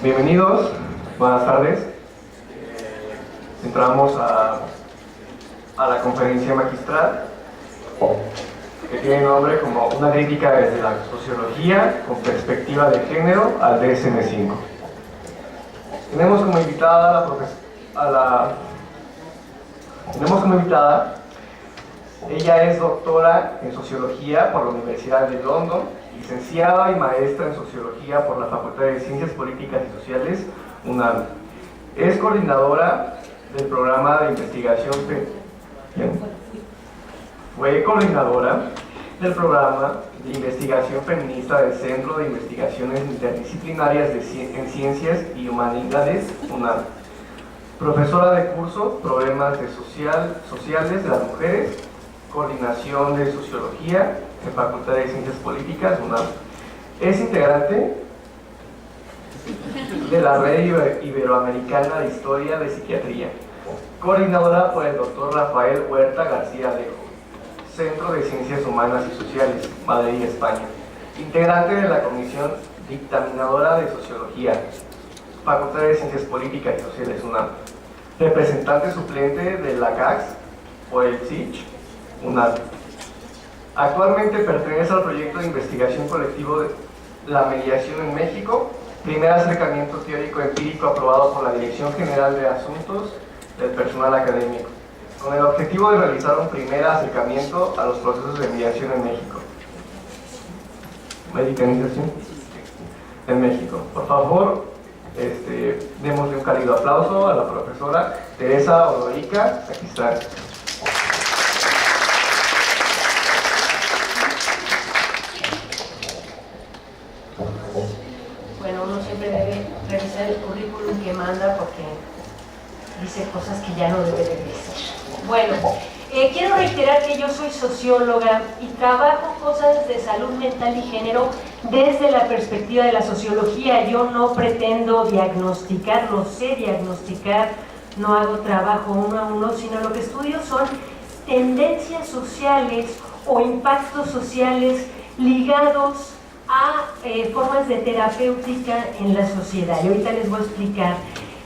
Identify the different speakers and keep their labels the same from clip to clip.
Speaker 1: Bienvenidos, buenas tardes. Entramos a la conferencia magistral que tiene nombre como Una crítica desde la sociología con perspectiva de género al DSM-5. Tenemos como invitada ella es doctora en sociología por la Universidad de London, licenciada y maestra en sociología por la Facultad de Ciencias Políticas y Sociales, UNAM. Es coordinadora del programa de investigación Fue coordinadora del programa de investigación feminista del Centro de Investigaciones Interdisciplinarias en Ciencias y Humanidades, UNAM. Profesora de curso Problemas Sociales de las Mujeres, Coordinación de Sociología en Facultad de Ciencias Políticas, UNAM. Es integrante de la Red Iberoamericana de Historia de Psiquiatría, coordinadora por el Dr. Rafael Huerta García Alejo, Centro de Ciencias Humanas y Sociales, Madrid, España. Integrante de la Comisión Dictaminadora de Sociología, Facultad de Ciencias Políticas y Sociales, UNAM. Representante suplente de la CAX por el SICH, UNAM. Actualmente pertenece al proyecto de investigación colectivo de la mediación en México, primer acercamiento teórico empírico aprobado por la Dirección General de Asuntos del Personal Académico, con el objetivo de realizar un primer acercamiento a los procesos de mediación en México. Medicalización en México. Por favor, démosle un cálido aplauso a la profesora Teresa Odorica. Aquí está.
Speaker 2: Bueno, uno siempre debe revisar el currículum que manda porque dice cosas que ya no debe de decir. Bueno, quiero reiterar que yo soy socióloga y trabajo cosas de salud mental y género desde la perspectiva de la sociología. Yo no pretendo diagnosticar, no sé diagnosticar, no hago trabajo uno a uno, sino lo que estudio son tendencias sociales o impactos sociales ligados a formas de terapéutica en la sociedad. Y ahorita les voy a explicar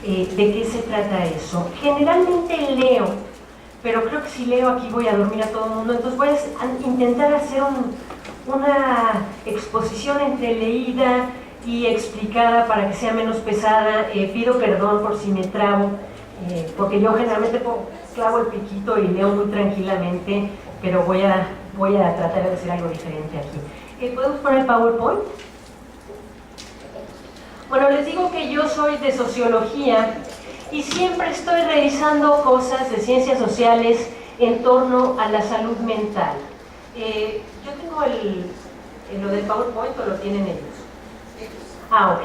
Speaker 2: de qué se trata eso. Generalmente leo, pero creo que si leo aquí voy a dormir a todo el mundo, entonces voy a intentar hacer una exposición entre leída y explicada para que sea menos pesada. Pido perdón por si me trabo, porque yo generalmente clavo el piquito y leo muy tranquilamente, pero voy a tratar de hacer algo diferente aquí. ¿Podemos poner el PowerPoint? Bueno, les digo que yo soy de sociología y siempre estoy revisando cosas de ciencias sociales en torno a la salud mental. Yo tengo lo del PowerPoint, ¿o lo tienen ellos? Ah, ok.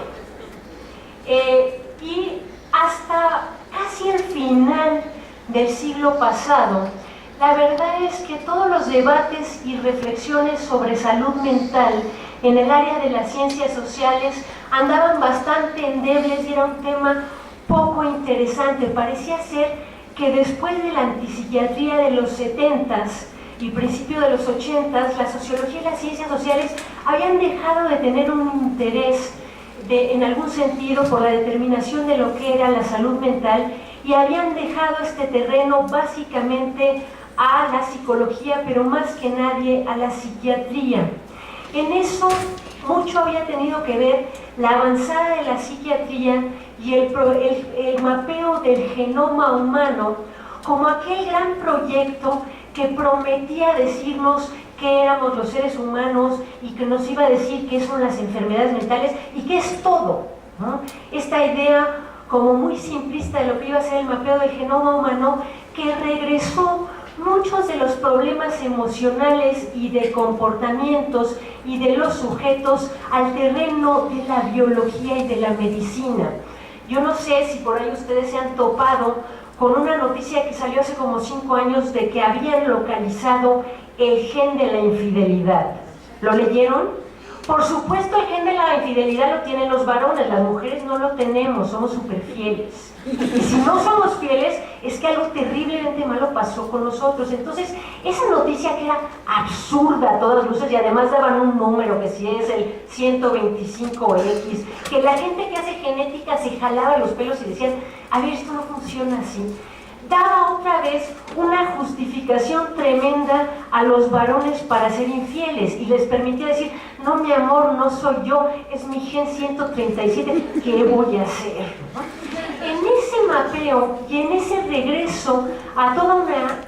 Speaker 2: Y hasta casi el final del siglo pasado, la verdad es que todos los debates y reflexiones sobre salud mental en el área de las ciencias sociales andaban bastante endebles y era un tema poco interesante. Parecía ser que después de la antipsiquiatría de los 70s y principio de los 80s, la sociología y las ciencias sociales habían dejado de tener un interés en algún sentido por la determinación de lo que era la salud mental y habían dejado este terreno básicamente a la psicología, pero más que nadie a la psiquiatría. En eso mucho había tenido que ver la avanzada de la psiquiatría y el mapeo del genoma humano como aquel gran proyecto que prometía decirnos qué éramos los seres humanos y que nos iba a decir qué son las enfermedades mentales y qué es todo, ¿no? Esta idea como muy simplista de lo que iba a ser el mapeo del genoma humano, que regresó muchos de los problemas emocionales y de comportamientos y de los sujetos al terreno de la biología y de la medicina. Yo no sé si por ahí ustedes se han topado con una noticia que salió hace como 5 años de que habían localizado el gen de la infidelidad. ¿Lo leyeron? Por supuesto, el gen de la infidelidad lo tienen los varones, las mujeres no lo tenemos, somos súper fieles. Y si no somos fieles, es que algo terriblemente malo pasó con nosotros. Entonces, esa noticia que era absurda a todas luces y además daban un número que si es el 125X, que la gente que hace genética jalaba los pelos y decían, a ver, esto no funciona así. Daba otra vez una justificación tremenda a los varones para ser infieles y les permitía decir, no, mi amor, no soy yo, es mi gen 137, ¿qué voy a hacer? En ese mapeo y en ese regreso a toda una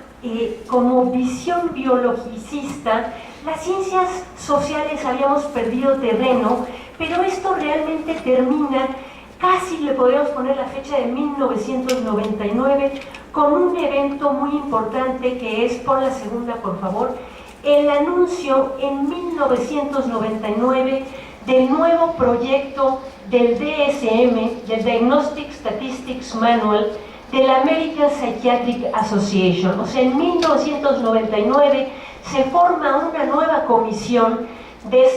Speaker 2: como visión biologicista, las ciencias sociales habíamos perdido terreno, pero esto realmente termina, casi le podríamos poner la fecha de 1999, con un evento muy importante que es, por la segunda por favor, el anuncio en 1999 del nuevo proyecto del DSM, del Diagnostic Statistics Manual, de la American Psychiatric Association. O sea, en 1999 se forma una nueva comisión de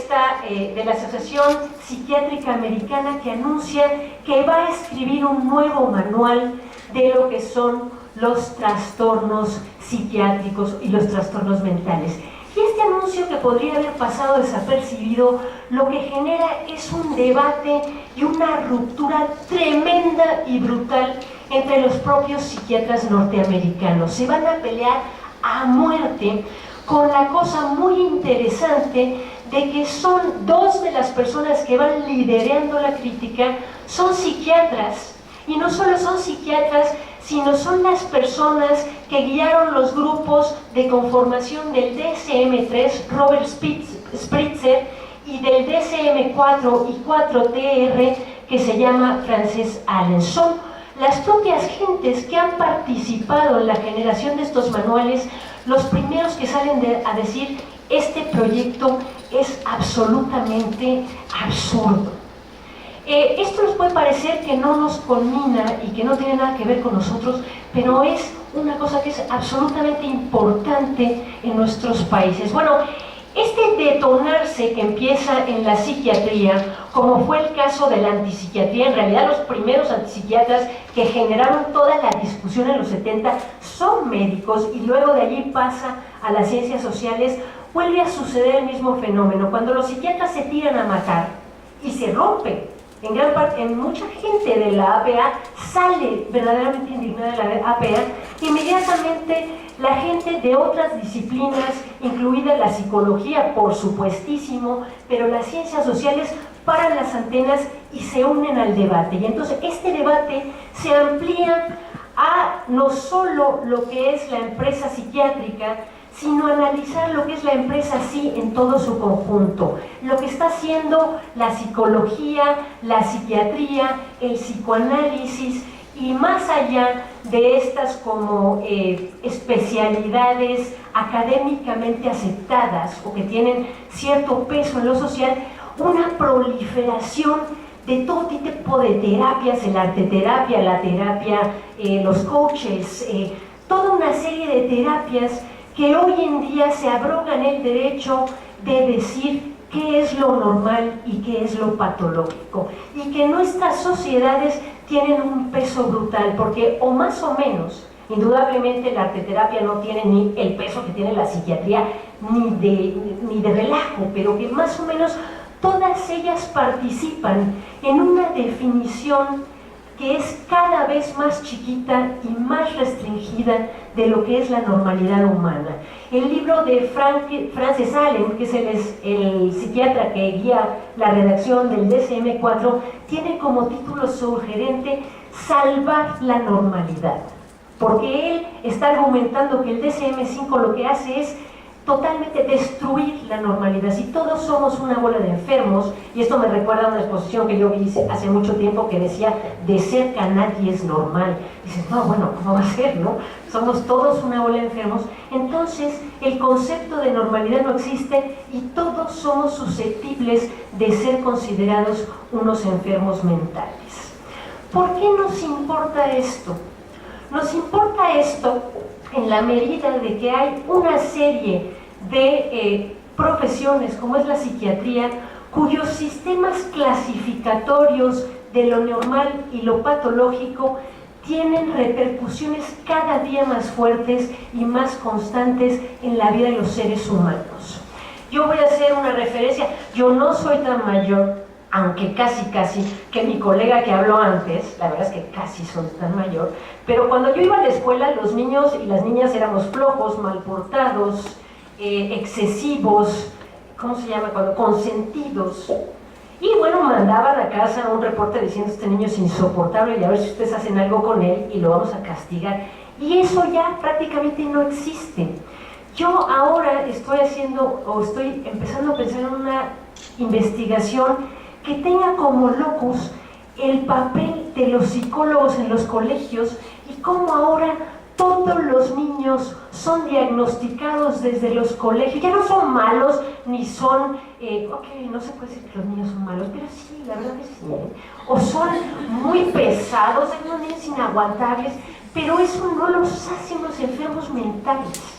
Speaker 2: la Asociación Psiquiátrica Americana que anuncia que va a escribir un nuevo manual de lo que son los trastornos psiquiátricos y los trastornos mentales. Y este anuncio, que podría haber pasado desapercibido, lo que genera es un debate y una ruptura tremenda y brutal entre los propios psiquiatras norteamericanos. Se van a pelear a muerte con la cosa muy interesante de que son dos de las personas que van liderando la crítica, son psiquiatras, y no solo son psiquiatras, sino son las personas que guiaron los grupos de conformación del DSM-3, Robert Spritzer, y del DSM-4 y 4-TR, que se llama Frances Allen. Son las propias gentes que han participado en la generación de estos manuales los primeros que salen a decir, este proyecto es absolutamente absurdo. Esto nos puede parecer que no nos conmina y que no tiene nada que ver con nosotros, pero es una cosa que es absolutamente importante en nuestros países. Bueno, este detonarse que empieza en la psiquiatría, como fue el caso de la antipsiquiatría, en realidad los primeros antipsiquiatras que generaron toda la discusión en los 70 son médicos, y luego de allí pasa a las ciencias sociales, vuelve a suceder el mismo fenómeno. Cuando los psiquiatras se tiran a matar y se rompen, en gran parte, en mucha gente de la APA sale verdaderamente indignada de la APA, inmediatamente la gente de otras disciplinas, incluida la psicología, por supuestísimo, pero las ciencias sociales, paran las antenas y se unen al debate. Y entonces este debate se amplía a no solo lo que es la empresa psiquiátrica, sino analizar lo que es la empresa sí en todo su conjunto, lo que está haciendo la psicología, la psiquiatría, el psicoanálisis, y más allá de estas como especialidades académicamente aceptadas o que tienen cierto peso en lo social, una proliferación de todo tipo de terapias, el arteterapia, la terapia, los coaches, toda una serie de terapias que hoy en día se abrogan el derecho de decir qué es lo normal y qué es lo patológico, y que nuestras sociedades tienen un peso brutal, porque o más o menos, indudablemente la arteterapia no tiene ni el peso que tiene la psiquiatría, ni de relajo, pero que más o menos todas ellas participan en una definición que es cada vez más chiquita y más restringida de lo que es la normalidad humana. El libro de Frances Allen, que es el psiquiatra que guía la redacción del DSM-4, tiene como título sugerente Salvar la normalidad, porque él está argumentando que el DSM-5 lo que hace es totalmente destruir la normalidad. Si todos somos una bola de enfermos, y esto me recuerda a una exposición que yo vi hace mucho tiempo que decía, de cerca nadie es normal. Dices, no, bueno, ¿cómo va a ser, no? Somos todos una bola de enfermos. Entonces, el concepto de normalidad no existe y todos somos susceptibles de ser considerados unos enfermos mentales. ¿Por qué nos importa esto? Nos importa esto en la medida de que hay una serie de profesiones, como es la psiquiatría, cuyos sistemas clasificatorios de lo normal y lo patológico tienen repercusiones cada día más fuertes y más constantes en la vida de los seres humanos. Yo voy a hacer una referencia, yo no soy tan mayor, aunque casi, que mi colega que habló antes, la verdad es que casi son tan mayor, pero cuando yo iba a la escuela, los niños y las niñas éramos flojos, mal portados, excesivos, ¿cómo se llama? Consentidos. Y bueno, mandaban a casa un reporte diciendo: este niño es insoportable y a ver si ustedes hacen algo con él y lo vamos a castigar. Y eso ya prácticamente no existe. Yo ahora estoy empezando a pensar en una investigación que tenga como locus el papel de los psicólogos en los colegios y cómo ahora todos los niños son diagnosticados desde los colegios. Ya no son malos, ni son, no se puede decir que los niños son malos, pero sí, la verdad que sí. O son muy pesados, hay unos niños inaguantables, pero eso no los hace unos enfermos mentales.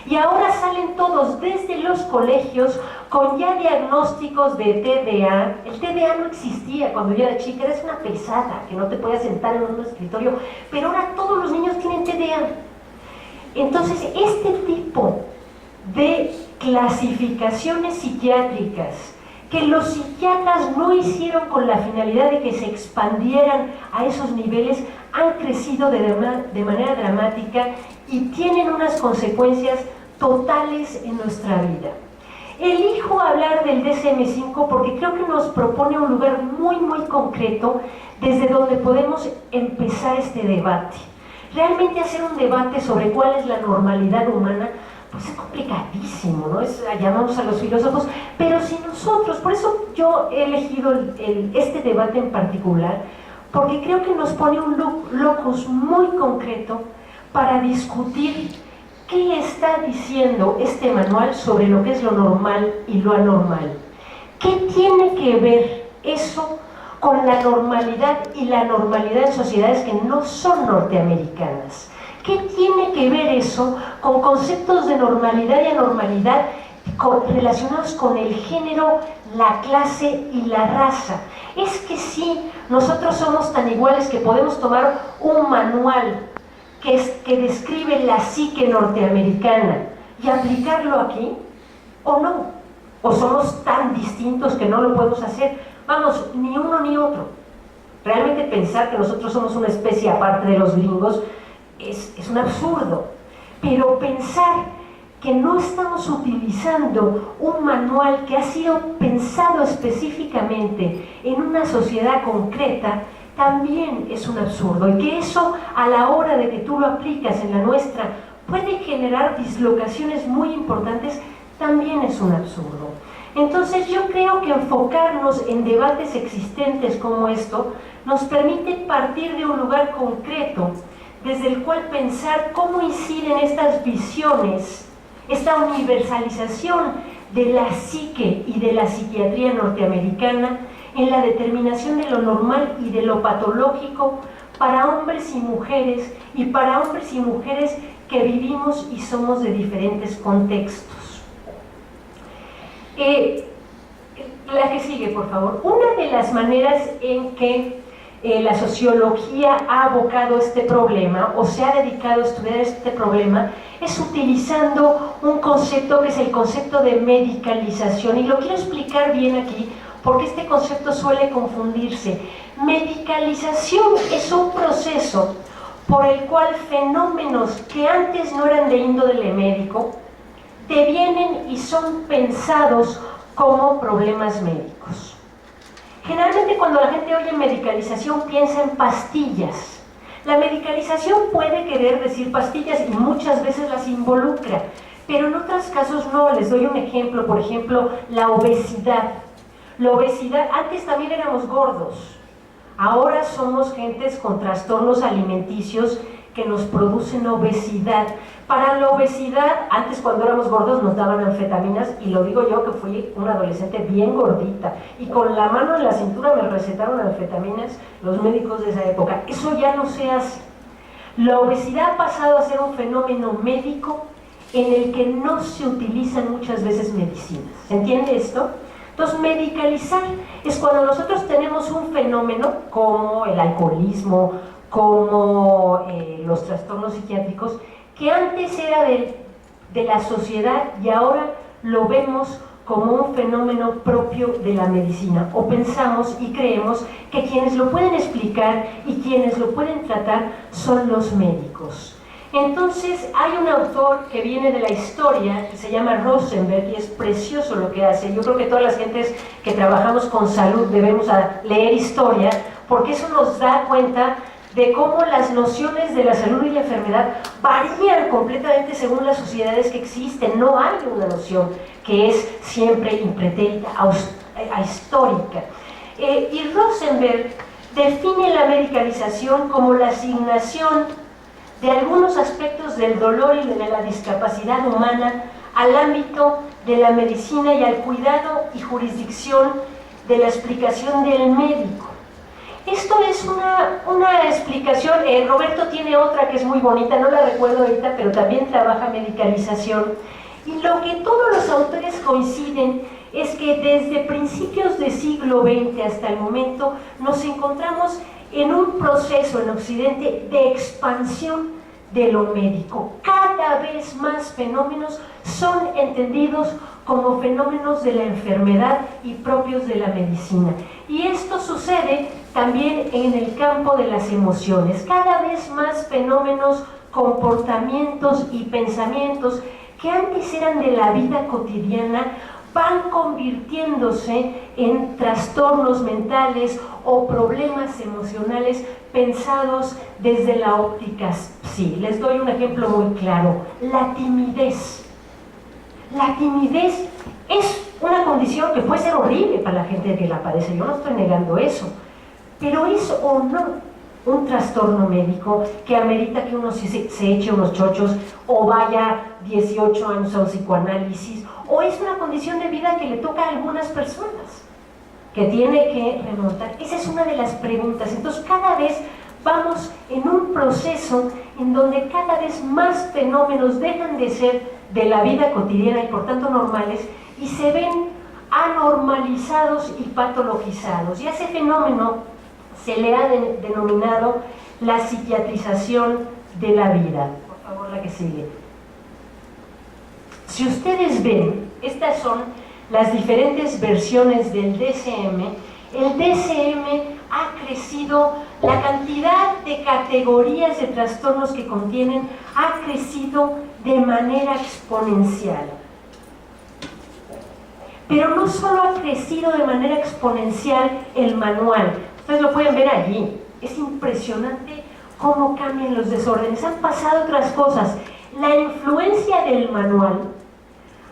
Speaker 2: Y ahora salen todos desde los colegios con ya diagnósticos de TDA. El TDA no existía cuando yo era chica, eres una pesada que no te podías sentar en un escritorio, pero ahora todos los niños tienen TDA. Entonces, este tipo de clasificaciones psiquiátricas que los psiquiatras no hicieron con la finalidad de que se expandieran a esos niveles, han crecido de manera dramática y tienen unas consecuencias totales en nuestra vida. Elijo hablar del DSM-5 porque creo que nos propone un lugar muy, muy concreto desde donde podemos empezar este debate. Realmente hacer un debate sobre cuál es la normalidad humana, pues es complicadísimo, ¿no? Llamamos a los filósofos, pero si nosotros, por eso yo he elegido este debate en particular, porque creo que nos pone un locus muy concreto para discutir qué está diciendo este manual sobre lo que es lo normal y lo anormal. ¿Qué tiene que ver eso con la normalidad y la normalidad en sociedades que no son norteamericanas? ¿Qué tiene que ver eso con conceptos de normalidad y anormalidad relacionados con el género, la clase y la raza? Es que sí, nosotros somos tan iguales que podemos tomar un manual que describe la psique norteamericana y aplicarlo aquí, ¿o no? ¿O somos tan distintos que no lo podemos hacer? Vamos, ni uno ni otro. Realmente pensar que nosotros somos una especie aparte de los gringos es un absurdo, pero pensar que no estamos utilizando un manual que ha sido pensado específicamente en una sociedad concreta también es un absurdo, y que eso, a la hora de que tú lo aplicas en la nuestra, puede generar dislocaciones muy importantes, también es un absurdo. Entonces yo creo que enfocarnos en debates existentes como esto nos permite partir de un lugar concreto desde el cual pensar cómo inciden estas visiones, esta universalización de la psique y de la psiquiatría norteamericana en la determinación de lo normal y de lo patológico para hombres y mujeres, y para hombres y mujeres que vivimos y somos de diferentes contextos. La que sigue, por favor. Una de las maneras en que la sociología ha abocado este problema o se ha dedicado a estudiar este problema es utilizando un concepto que es el concepto de medicalización, y lo quiero explicar bien aquí porque este concepto suele confundirse. Medicalización es un proceso por el cual fenómenos que antes no eran de índole médico devienen y son pensados como problemas médicos. Generalmente cuando la gente oye medicalización piensa en pastillas. La medicalización puede querer decir pastillas y muchas veces las involucra, pero en otros casos no. Les doy un ejemplo, por ejemplo, la obesidad. La obesidad, antes también éramos gordos, ahora somos gentes con trastornos alimenticios que nos producen obesidad. Para la obesidad, antes cuando éramos gordos nos daban anfetaminas, y lo digo yo que fui una adolescente bien gordita, y con la mano en la cintura me recetaron anfetaminas los médicos de esa época. Eso ya no se hace. La obesidad ha pasado a ser un fenómeno médico en el que no se utilizan muchas veces medicinas. ¿Se entiende esto? Entonces, medicalizar es cuando nosotros tenemos un fenómeno como el alcoholismo, como los trastornos psiquiátricos, que antes era de la sociedad y ahora lo vemos como un fenómeno propio de la medicina, o pensamos y creemos que quienes lo pueden explicar y quienes lo pueden tratar son los médicos. Entonces hay un autor que viene de la historia, que se llama Rosenberg, y es precioso lo que hace. Yo creo que todas las gentes que trabajamos con salud debemos leer historia, porque eso nos da cuenta de cómo las nociones de la salud y la enfermedad varían completamente según las sociedades que existen. No hay una noción que es siempre impretérita, histórica. Y Rosenberg define la medicalización como la asignación de algunos aspectos del dolor y de la discapacidad humana al ámbito de la medicina y al cuidado y jurisdicción de la explicación del médico. Esto es una explicación. Roberto tiene otra que es muy bonita, no la recuerdo ahorita, pero también trabaja medicalización. Y lo que todos los autores coinciden es que desde principios del siglo XX hasta el momento nos encontramos en un proceso en Occidente de expansión de lo médico. Cada vez más fenómenos son entendidos como fenómenos de la enfermedad y propios de la medicina. Y esto sucede también en el campo de las emociones. Cada vez más fenómenos, comportamientos y pensamientos que antes eran de la vida cotidiana van convirtiéndose en trastornos mentales o problemas emocionales pensados desde la óptica psi. Les doy un ejemplo muy claro: la timidez. La timidez es una condición que puede ser horrible para la gente que la padece, yo no estoy negando eso, pero es o no un trastorno médico que amerita que uno se eche unos chochos o vaya 18 años a un psicoanálisis, o es una condición de vida que le toca a algunas personas que tiene que remontar. Esa es una de las preguntas. Entonces cada vez vamos en un proceso en donde cada vez más fenómenos dejan de ser de la vida cotidiana y por tanto normales y se ven anormalizados y patologizados. Y a ese fenómeno se le ha denominado la psiquiatrización de la vida. Por favor, la que sigue. Si ustedes ven, estas son las diferentes versiones del DSM. El DSM ha crecido, la cantidad de categorías de trastornos que contienen ha crecido de manera exponencial. Pero no solo ha crecido de manera exponencial el manual, ustedes lo pueden ver allí, es impresionante cómo cambian los desórdenes, han pasado otras cosas. La influencia del manual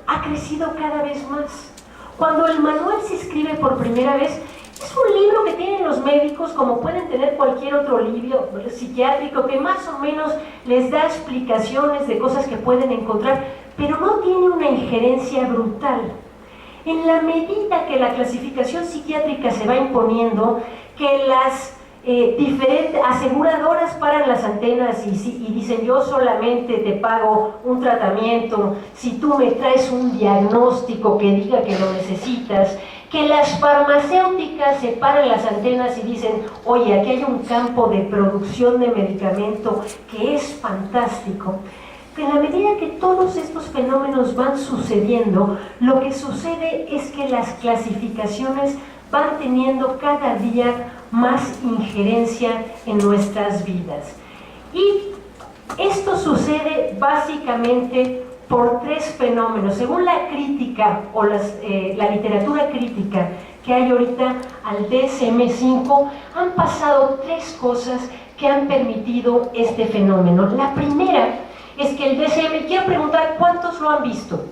Speaker 2: ha crecido cada vez más. Cuando el manual se escribe por primera vez, es un libro que tienen los médicos, como pueden tener cualquier otro libro psiquiátrico, que más o menos les da explicaciones de cosas que pueden encontrar, pero no tiene una injerencia brutal. En la medida que la clasificación psiquiátrica se va imponiendo, que las diferentes aseguradoras paran las antenas y dicen: yo solamente te pago un tratamiento si tú me traes un diagnóstico que diga que lo necesitas, que las farmacéuticas se paran las antenas y dicen: oye, aquí hay un campo de producción de medicamento que es fantástico. En la medida que todos estos fenómenos van sucediendo, lo que sucede es que las clasificaciones van teniendo cada día más injerencia en nuestras vidas. Y esto sucede básicamente por tres fenómenos. Según la crítica o la literatura crítica que hay ahorita al DSM-5, han pasado tres cosas que han permitido este fenómeno. La primera es que el DSM, quiero preguntar, ¿cuántos lo han visto?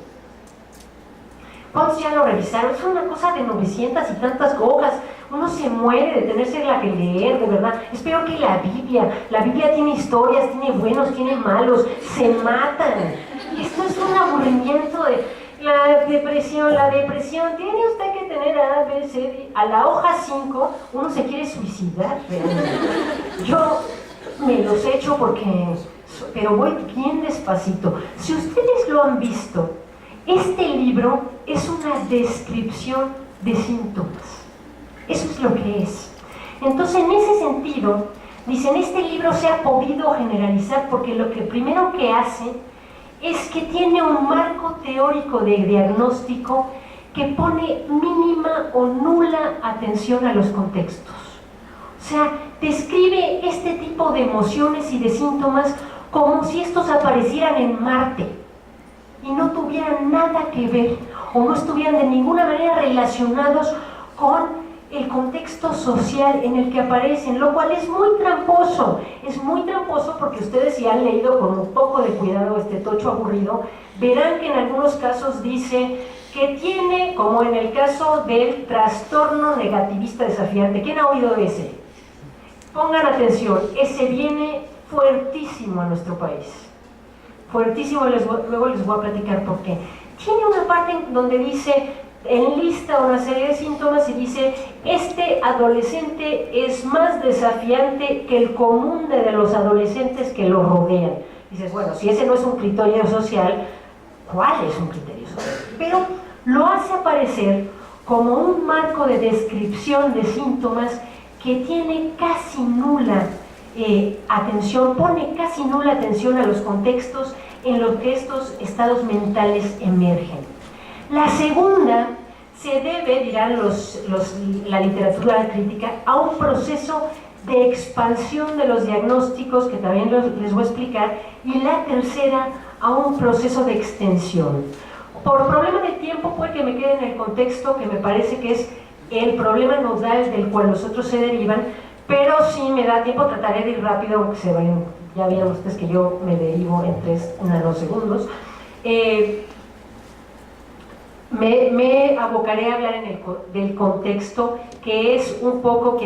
Speaker 2: ¿Cuántos ya lo revisaron? Es una cosa de 900 y tantas hojas. Uno se muere de tenérsela que leer, de verdad. Espero que la Biblia tiene historias, tiene buenos, tiene malos, se matan. Esto es un aburrimiento de la depresión. Tiene usted que tener A, B, C, D. A la hoja 5 uno se quiere suicidar realmente. Yo me los echo pero voy bien despacito. Si ustedes lo han visto, este libro es una descripción de síntomas. Eso es lo que es. Entonces, en ese sentido, dicen, este libro se ha podido generalizar porque lo que primero que hace es que tiene un marco teórico de diagnóstico que pone mínima o nula atención a los contextos. O sea, describe este tipo de emociones y de síntomas como si estos aparecieran en Marte y no tuvieran nada que ver o no estuvieran de ninguna manera relacionados con el contexto social en el que aparecen, lo cual es muy tramposo porque ustedes, si han leído con un poco de cuidado este tocho aburrido, verán que en algunos casos dice que tiene, como en el caso del trastorno negativista desafiante. ¿Quién ha oído ese? Pongan atención, ese viene fuertísimo a nuestro país, fuertísimo. Luego les voy a platicar por qué. Tiene una parte donde dice, enlista una serie de síntomas y dice: este adolescente es más desafiante que el común de los adolescentes que lo rodean. Dices, bueno, si ese no es un criterio social, ¿cuál es un criterio social? Pero lo hace aparecer como un marco de descripción de síntomas que tiene casi nula atención, pone casi nula atención a los contextos en los que estos estados mentales emergen. La segunda se debe, dirán la literatura crítica, a un proceso de expansión de los diagnósticos, que también les voy a explicar, y la tercera a un proceso de extensión. Por problema de tiempo puede que me quede en el contexto que me parece que es el problema nodal del cual los otros se derivan, pero si me da tiempo trataré de ir rápido, aunque se vayan, ya vieron ustedes que yo me derivo en 3 nanosegundos. Me abocaré a hablar del contexto, que es un poco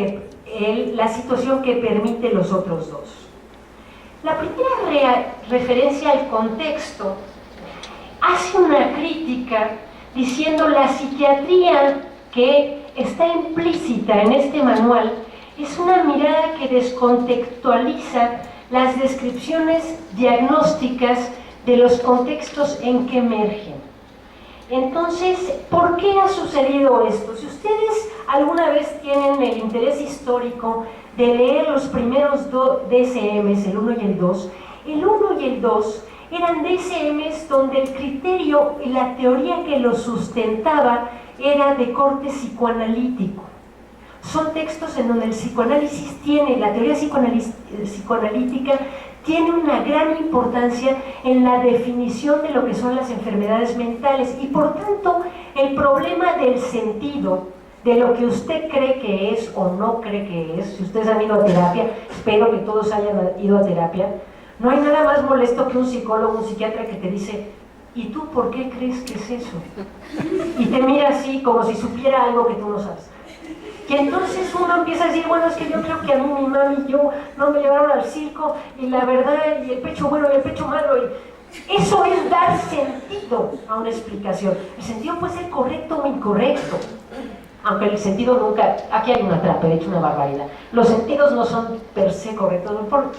Speaker 2: la situación que permite los otros dos. La primera referencia al contexto hace una crítica diciendo: la psiquiatría que está implícita en este manual es una mirada que descontextualiza las descripciones diagnósticas de los contextos en que emergen. Entonces, ¿por qué ha sucedido esto? Si ustedes alguna vez tienen el interés histórico de leer los primeros DSMs, el 1 y el 2, el 1 y el 2 eran DSMs donde el criterio y la teoría que los sustentaba era de corte psicoanalítico. Son textos en donde el psicoanálisis la teoría psicoanalítica tiene una gran importancia en la definición de lo que son las enfermedades mentales, y por tanto el problema del sentido, de lo que usted cree que es o no cree que es. Si ustedes han ido a terapia, espero que todos hayan ido a terapia, no hay nada más molesto que un psicólogo, un psiquiatra que te dice: ¿y tú por qué crees que es eso? Y te mira así como si supiera algo que tú no sabes. Y entonces uno empieza a decir: bueno, es que yo creo que a mí mi mami y yo no me llevaron al circo, y la verdad, y el pecho bueno y el pecho malo. Y eso es dar sentido a una explicación. El sentido puede ser correcto o incorrecto, aunque el sentido nunca, aquí hay una trampa, he dicho una barbaridad. Los sentidos no son per se correctos,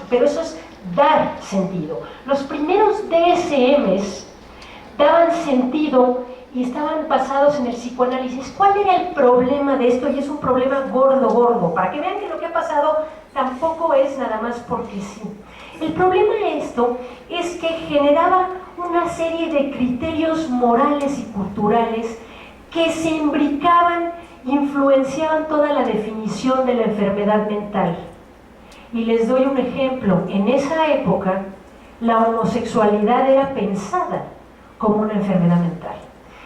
Speaker 2: pero eso es dar sentido. Los primeros DSMs daban sentido y estaban basados en el psicoanálisis. ¿Cuál era el problema de esto? Y es un problema gordo, para que vean que lo que ha pasado tampoco es nada más porque sí. El problema de esto es que generaba una serie de criterios morales y culturales que se imbricaban, influenciaban toda la definición de la enfermedad mental. Y les doy un ejemplo. En esa época, la homosexualidad era pensada como una enfermedad mental.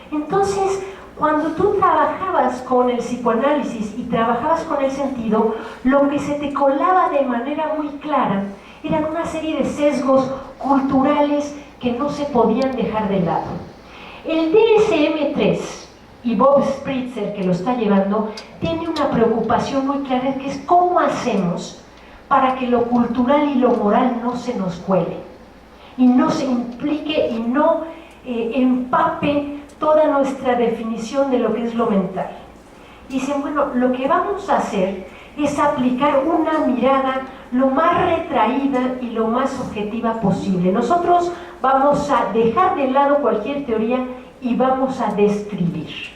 Speaker 2: Entonces, cuando tú trabajabas con el psicoanálisis y trabajabas con el sentido, lo que se te colaba de manera muy clara eran una serie de sesgos culturales que no se podían dejar de lado. El DSM-3 y Bob Spritzer, que lo está llevando, tiene una preocupación muy clara, que es cómo hacemos para que lo cultural y lo moral no se nos cuele y no se implique y no empape toda nuestra definición de lo que es lo mental. Dicen: bueno, lo que vamos a hacer es aplicar una mirada lo más retraída y lo más objetiva posible. Nosotros vamos a dejar de lado cualquier teoría y vamos a describir.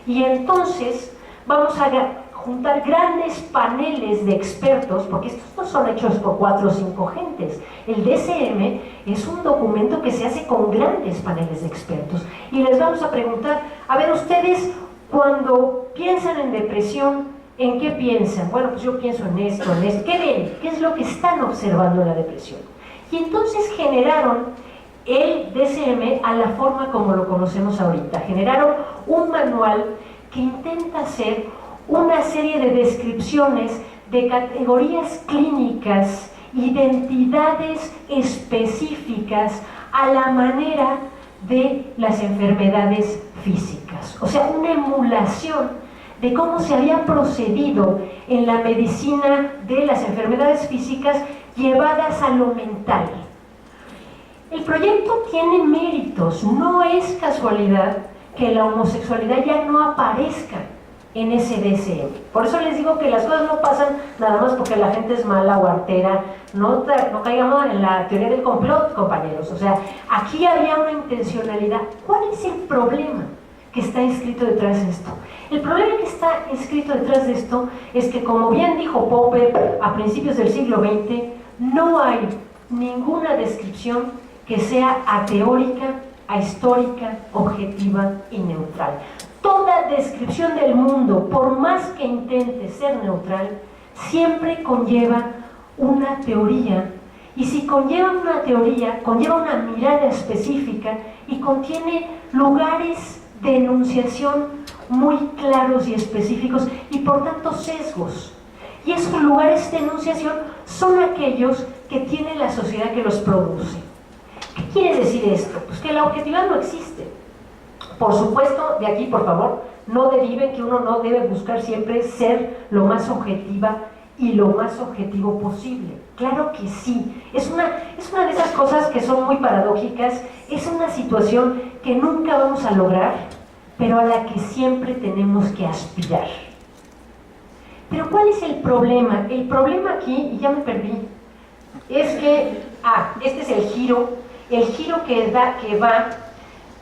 Speaker 2: Y entonces vamos a juntar grandes paneles de expertos, porque estos no no son hechos por 4 o 5 gentes. El DSM es un documento que se hace con grandes paneles de expertos. Y les vamos a preguntar, a ver, ustedes, cuando piensan en depresión, ¿en qué piensan? Bueno, pues yo pienso en esto, en esto. ¿Qué ven? ¿Qué es lo que están observando en la depresión? Y entonces generaron el DSM a la forma como lo conocemos ahorita. Generaron un manual que intenta hacer una serie de descripciones de categorías clínicas, identidades específicas a la manera de las enfermedades físicas. O sea, una emulación de cómo se había procedido en la medicina de las enfermedades físicas llevadas a lo mental. El proyecto tiene méritos, no es casualidad que la homosexualidad ya no aparezca en ese DSM. Por eso les digo que las cosas no pasan nada más porque la gente es mala o artera, no caigamos en la teoría del complot, compañeros. O sea, aquí había una intencionalidad. ¿Cuál es el problema que está inscrito detrás de esto? El problema que está inscrito detrás de esto es que, como bien dijo Popper a principios del siglo XX, no hay ninguna descripción que sea ateórica, ahistórica, objetiva y neutral. Toda descripción del mundo, por más que intente ser neutral, siempre conlleva una teoría. Y si conlleva una teoría, conlleva una mirada específica y contiene lugares de enunciación muy claros y específicos y por tanto sesgos. Y esos lugares de enunciación son aquellos que tiene la sociedad que los produce. ¿Qué quiere decir esto? Pues que la objetividad no existe. Por supuesto, de aquí, por favor, no deriven que uno no debe buscar siempre ser lo más objetiva y lo más objetivo posible. Claro que sí. Es una de esas cosas que son muy paradójicas. Es una situación que nunca vamos a lograr, pero a la que siempre tenemos que aspirar. Pero ¿cuál es el problema? El problema aquí, y ya me perdí, es que, este es el giro que va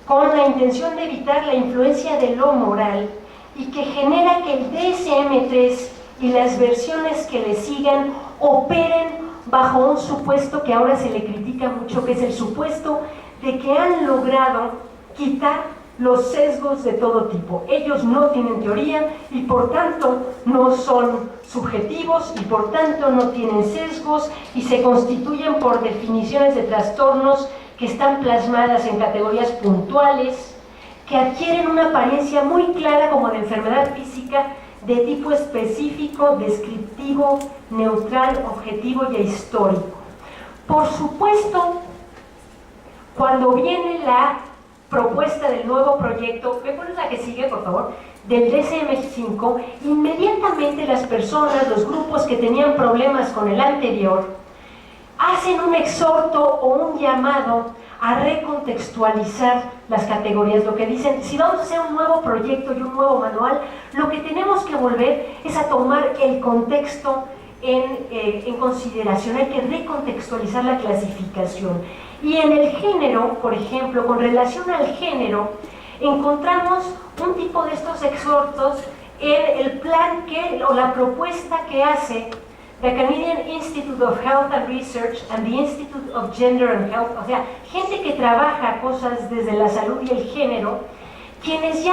Speaker 2: con la intención de evitar la influencia de lo moral y que genera que el DSM-3 y las versiones que le sigan operen bajo un supuesto que ahora se le critica mucho, que es el supuesto de que han logrado quitar los sesgos de todo tipo. Ellos no tienen teoría y por tanto no son subjetivos y por tanto no tienen sesgos y se constituyen por definiciones de trastornos que están plasmadas en categorías puntuales, que adquieren una apariencia muy clara como de enfermedad física de tipo específico, descriptivo, neutral, objetivo y histórico. Por supuesto, cuando viene la propuesta del nuevo proyecto, ¿me pones la que sigue, por favor?, del DSM-5, inmediatamente las personas, los grupos que tenían problemas con el anterior, hacen un exhorto o un llamado a recontextualizar las categorías. Lo que dicen, si vamos a hacer un nuevo proyecto y un nuevo manual, lo que tenemos que volver es a tomar el contexto en consideración. Hay que recontextualizar la clasificación. Y en el género, por ejemplo, con relación al género, encontramos un tipo de estos exhortos en el plan o la propuesta que hace the Canadian Institute of Health and Research and the Institute of Gender and Health, o sea, gente que trabaja cosas desde la salud y el género, quienes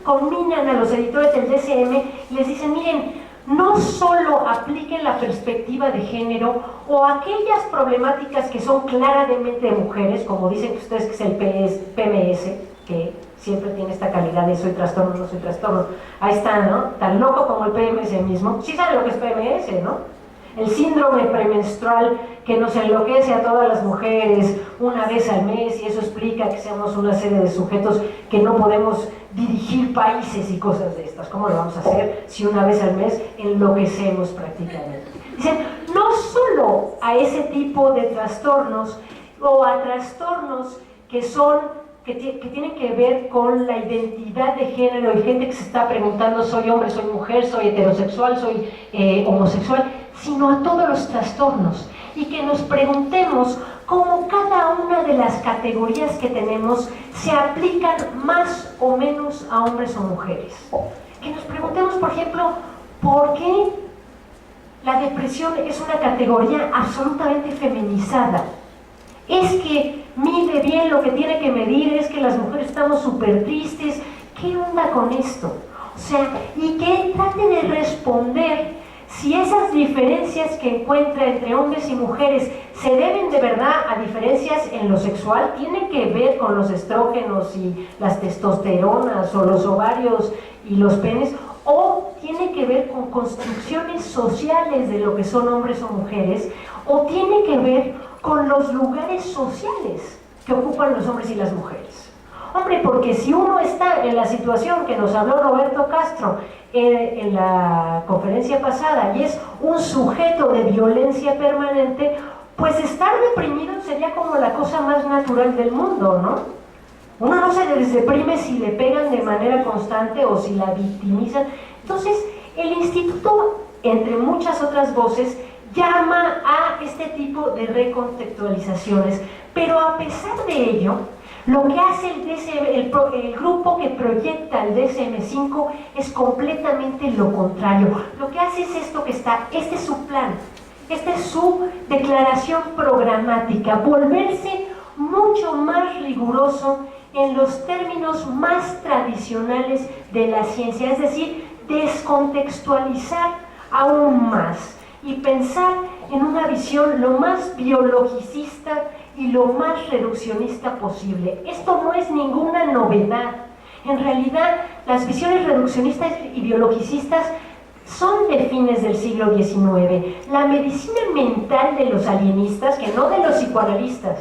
Speaker 2: combinan a los editores del DSM y les dicen, miren, no solo apliquen la perspectiva de género o aquellas problemáticas que son claramente de mujeres, como dicen ustedes que es el PMS, que siempre tiene esta calidad de soy trastorno, no soy trastorno. Ahí está, ¿no? Tan loco como el PMS mismo. Sí saben lo que es PMS, ¿no? El síndrome premenstrual que nos enloquece a todas las mujeres una vez al mes y eso explica que seamos una serie de sujetos que no podemos dirigir países y cosas de estas. ¿Cómo lo vamos a hacer si una vez al mes enloquecemos prácticamente? Dicen, no solo a ese tipo de trastornos o a trastornos que tienen que ver con la identidad de género y gente que se está preguntando soy hombre, soy mujer, soy heterosexual, soy homosexual, sino a todos los trastornos y que nos preguntemos cómo cada una de las categorías que tenemos se aplican más o menos a hombres o mujeres. Que nos preguntemos, por ejemplo, ¿por qué la depresión es una categoría absolutamente feminizada. Es que mide bien lo que tiene que medir, es que las mujeres estamos súper tristes. ¿Qué onda con esto? O sea, y que trate de responder si esas diferencias que encuentra entre hombres y mujeres se deben de verdad a diferencias en lo sexual, tiene que ver con los estrógenos y las testosteronas o los ovarios y los penes, o tiene que ver con construcciones sociales de lo que son hombres o mujeres, o tiene que ver con los lugares sociales que ocupan los hombres y las mujeres. Hombre, porque si uno está en la situación que nos habló Roberto Castro en la conferencia pasada y es un sujeto de violencia permanente, pues estar deprimido sería como la cosa más natural del mundo, ¿no? Uno no se deprime si le pegan de manera constante o si la victimizan. Entonces, el instituto, entre muchas otras voces, llama a este tipo de recontextualizaciones, pero a pesar de ello, lo que hace el grupo que proyecta el DSM-5 es completamente lo contrario. Lo que hace es esto que está, este es su plan, esta es su declaración programática, volverse mucho más riguroso en los términos más tradicionales de la ciencia, es decir, descontextualizar aún más y pensar en una visión lo más biologicista y lo más reduccionista posible. Esto no es ninguna novedad. En realidad, las visiones reduccionistas y biologicistas son de fines del siglo XIX. La medicina mental de los alienistas, que no de los psicoanalistas,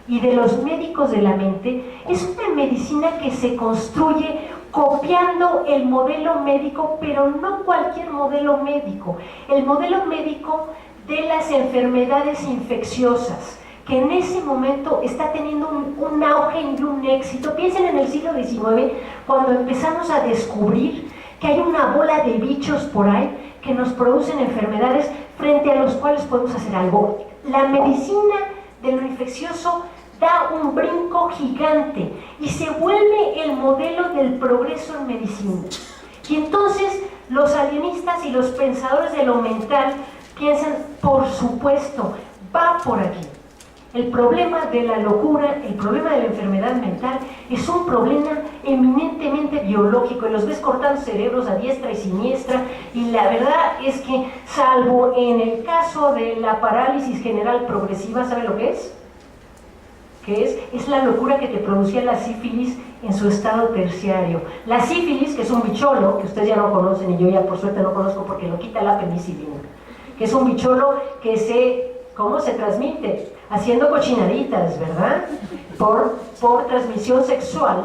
Speaker 2: y de los médicos de la mente, es una medicina que se construye copiando el modelo médico, pero no cualquier modelo médico, el modelo médico de las enfermedades infecciosas, que en ese momento está teniendo un auge y un éxito. Piensen en el siglo XIX, cuando empezamos a descubrir que hay una bola de bichos por ahí que nos producen enfermedades frente a los cuales podemos hacer algo. La medicina de lo infeccioso da un brinco gigante y se vuelve el modelo del progreso en medicina. Y entonces los alienistas y los pensadores de lo mental piensan, por supuesto, va por aquí. El problema de la locura, el problema de la enfermedad mental es un problema eminentemente biológico, y los ves cortando cerebros a diestra y siniestra, y la verdad es que, salvo en el caso de la parálisis general progresiva, ¿sabe lo que es? Que es la locura que te producía la sífilis en su estado terciario. La sífilis, que es un bicholo, que ustedes ya no conocen y yo ya por suerte no conozco porque lo quita la penicilina, que es un bicholo que ¿cómo se transmite? Haciendo cochinaditas, ¿verdad? Por transmisión sexual,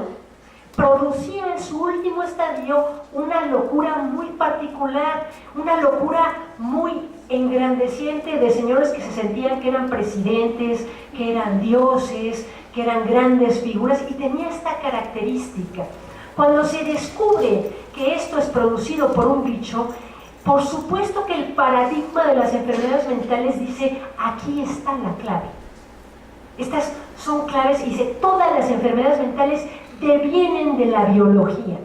Speaker 2: producía en su último estadio una locura muy particular, una locura muy engrandeciente de señores que se sentían que eran presidentes, que eran dioses, que eran grandes figuras, y tenía esta característica. Cuando se descubre que esto es producido por un bicho, por supuesto que el paradigma de las enfermedades mentales dice, aquí está la clave. Estas son claves, y dice, todas las enfermedades mentales devienen de la biología.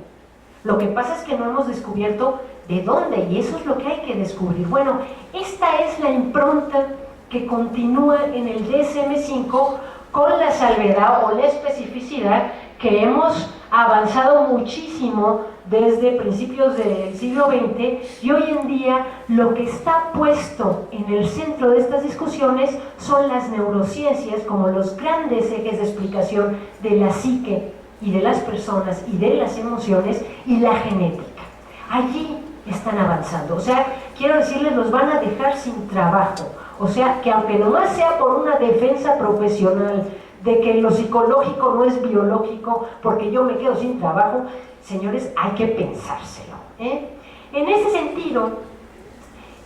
Speaker 2: Lo que pasa es que no hemos descubierto de dónde, y eso es lo que hay que descubrir. Bueno, esta es la impronta que continúa en el DSM-5, con la salvedad o la especificidad que hemos avanzado muchísimo desde principios del siglo XX, y hoy en día lo que está puesto en el centro de estas discusiones son las neurociencias como los grandes ejes de explicación de la psique y de las personas y de las emociones, y la genética. Allí están avanzando. O sea, quiero decirles, los van a dejar sin trabajo. O sea, que aunque nomás sea por una defensa profesional de que lo psicológico no es biológico porque yo me quedo sin trabajo, señores, hay que pensárselo, En ese sentido,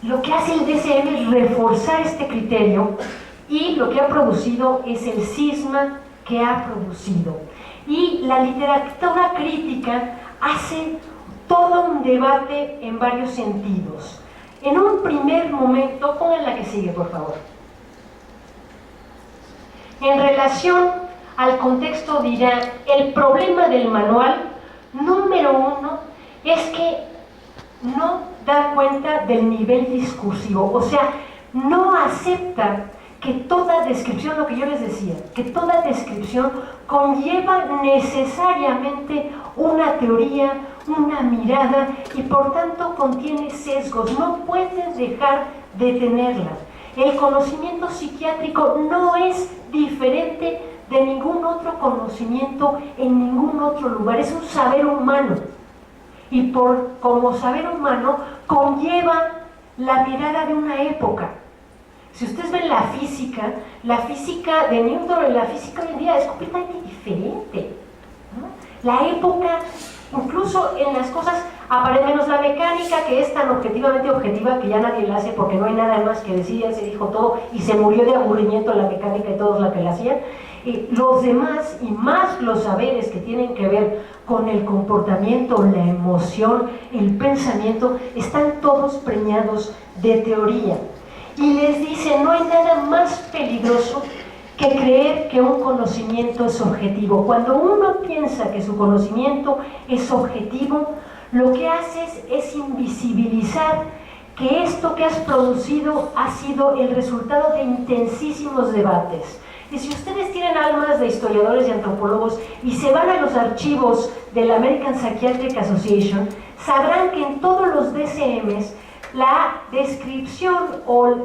Speaker 2: lo que hace el DSM es reforzar este criterio, y lo que ha producido es el cisma que ha producido. Y la literatura crítica hace todo un debate en varios sentidos. En un primer momento, pongan la que sigue, por favor. En relación al contexto dirá, el problema del manual número 1 es que no da cuenta del nivel discursivo, o sea, no acepta que toda descripción, lo que yo les decía, que toda descripción conlleva necesariamente una teoría, una mirada y por tanto contiene sesgos, no puedes dejar de tenerla. El conocimiento psiquiátrico no es diferente de ningún otro conocimiento en ningún otro lugar, es un saber humano y como saber humano conlleva la mirada de una época. Si ustedes ven la física de Newton y la física hoy en día es completamente diferente, ¿no? La época, incluso en las cosas, menos la mecánica, que es tan objetivamente objetiva que ya nadie la hace porque no hay nada más que decir, ya se dijo todo y se murió de aburrimiento la mecánica y todos la que la hacían. Los demás y más los saberes que tienen que ver con el comportamiento, la emoción, el pensamiento, están todos preñados de teoría. Y les dice, no hay nada más peligroso que creer que un conocimiento es objetivo. Cuando uno piensa que su conocimiento es objetivo, lo que haces es invisibilizar que esto que has producido ha sido el resultado de intensísimos debates. Y si ustedes tienen almas de historiadores y antropólogos y se van a los archivos de la American Psychiatric Association, sabrán que en todos los DSMs la descripción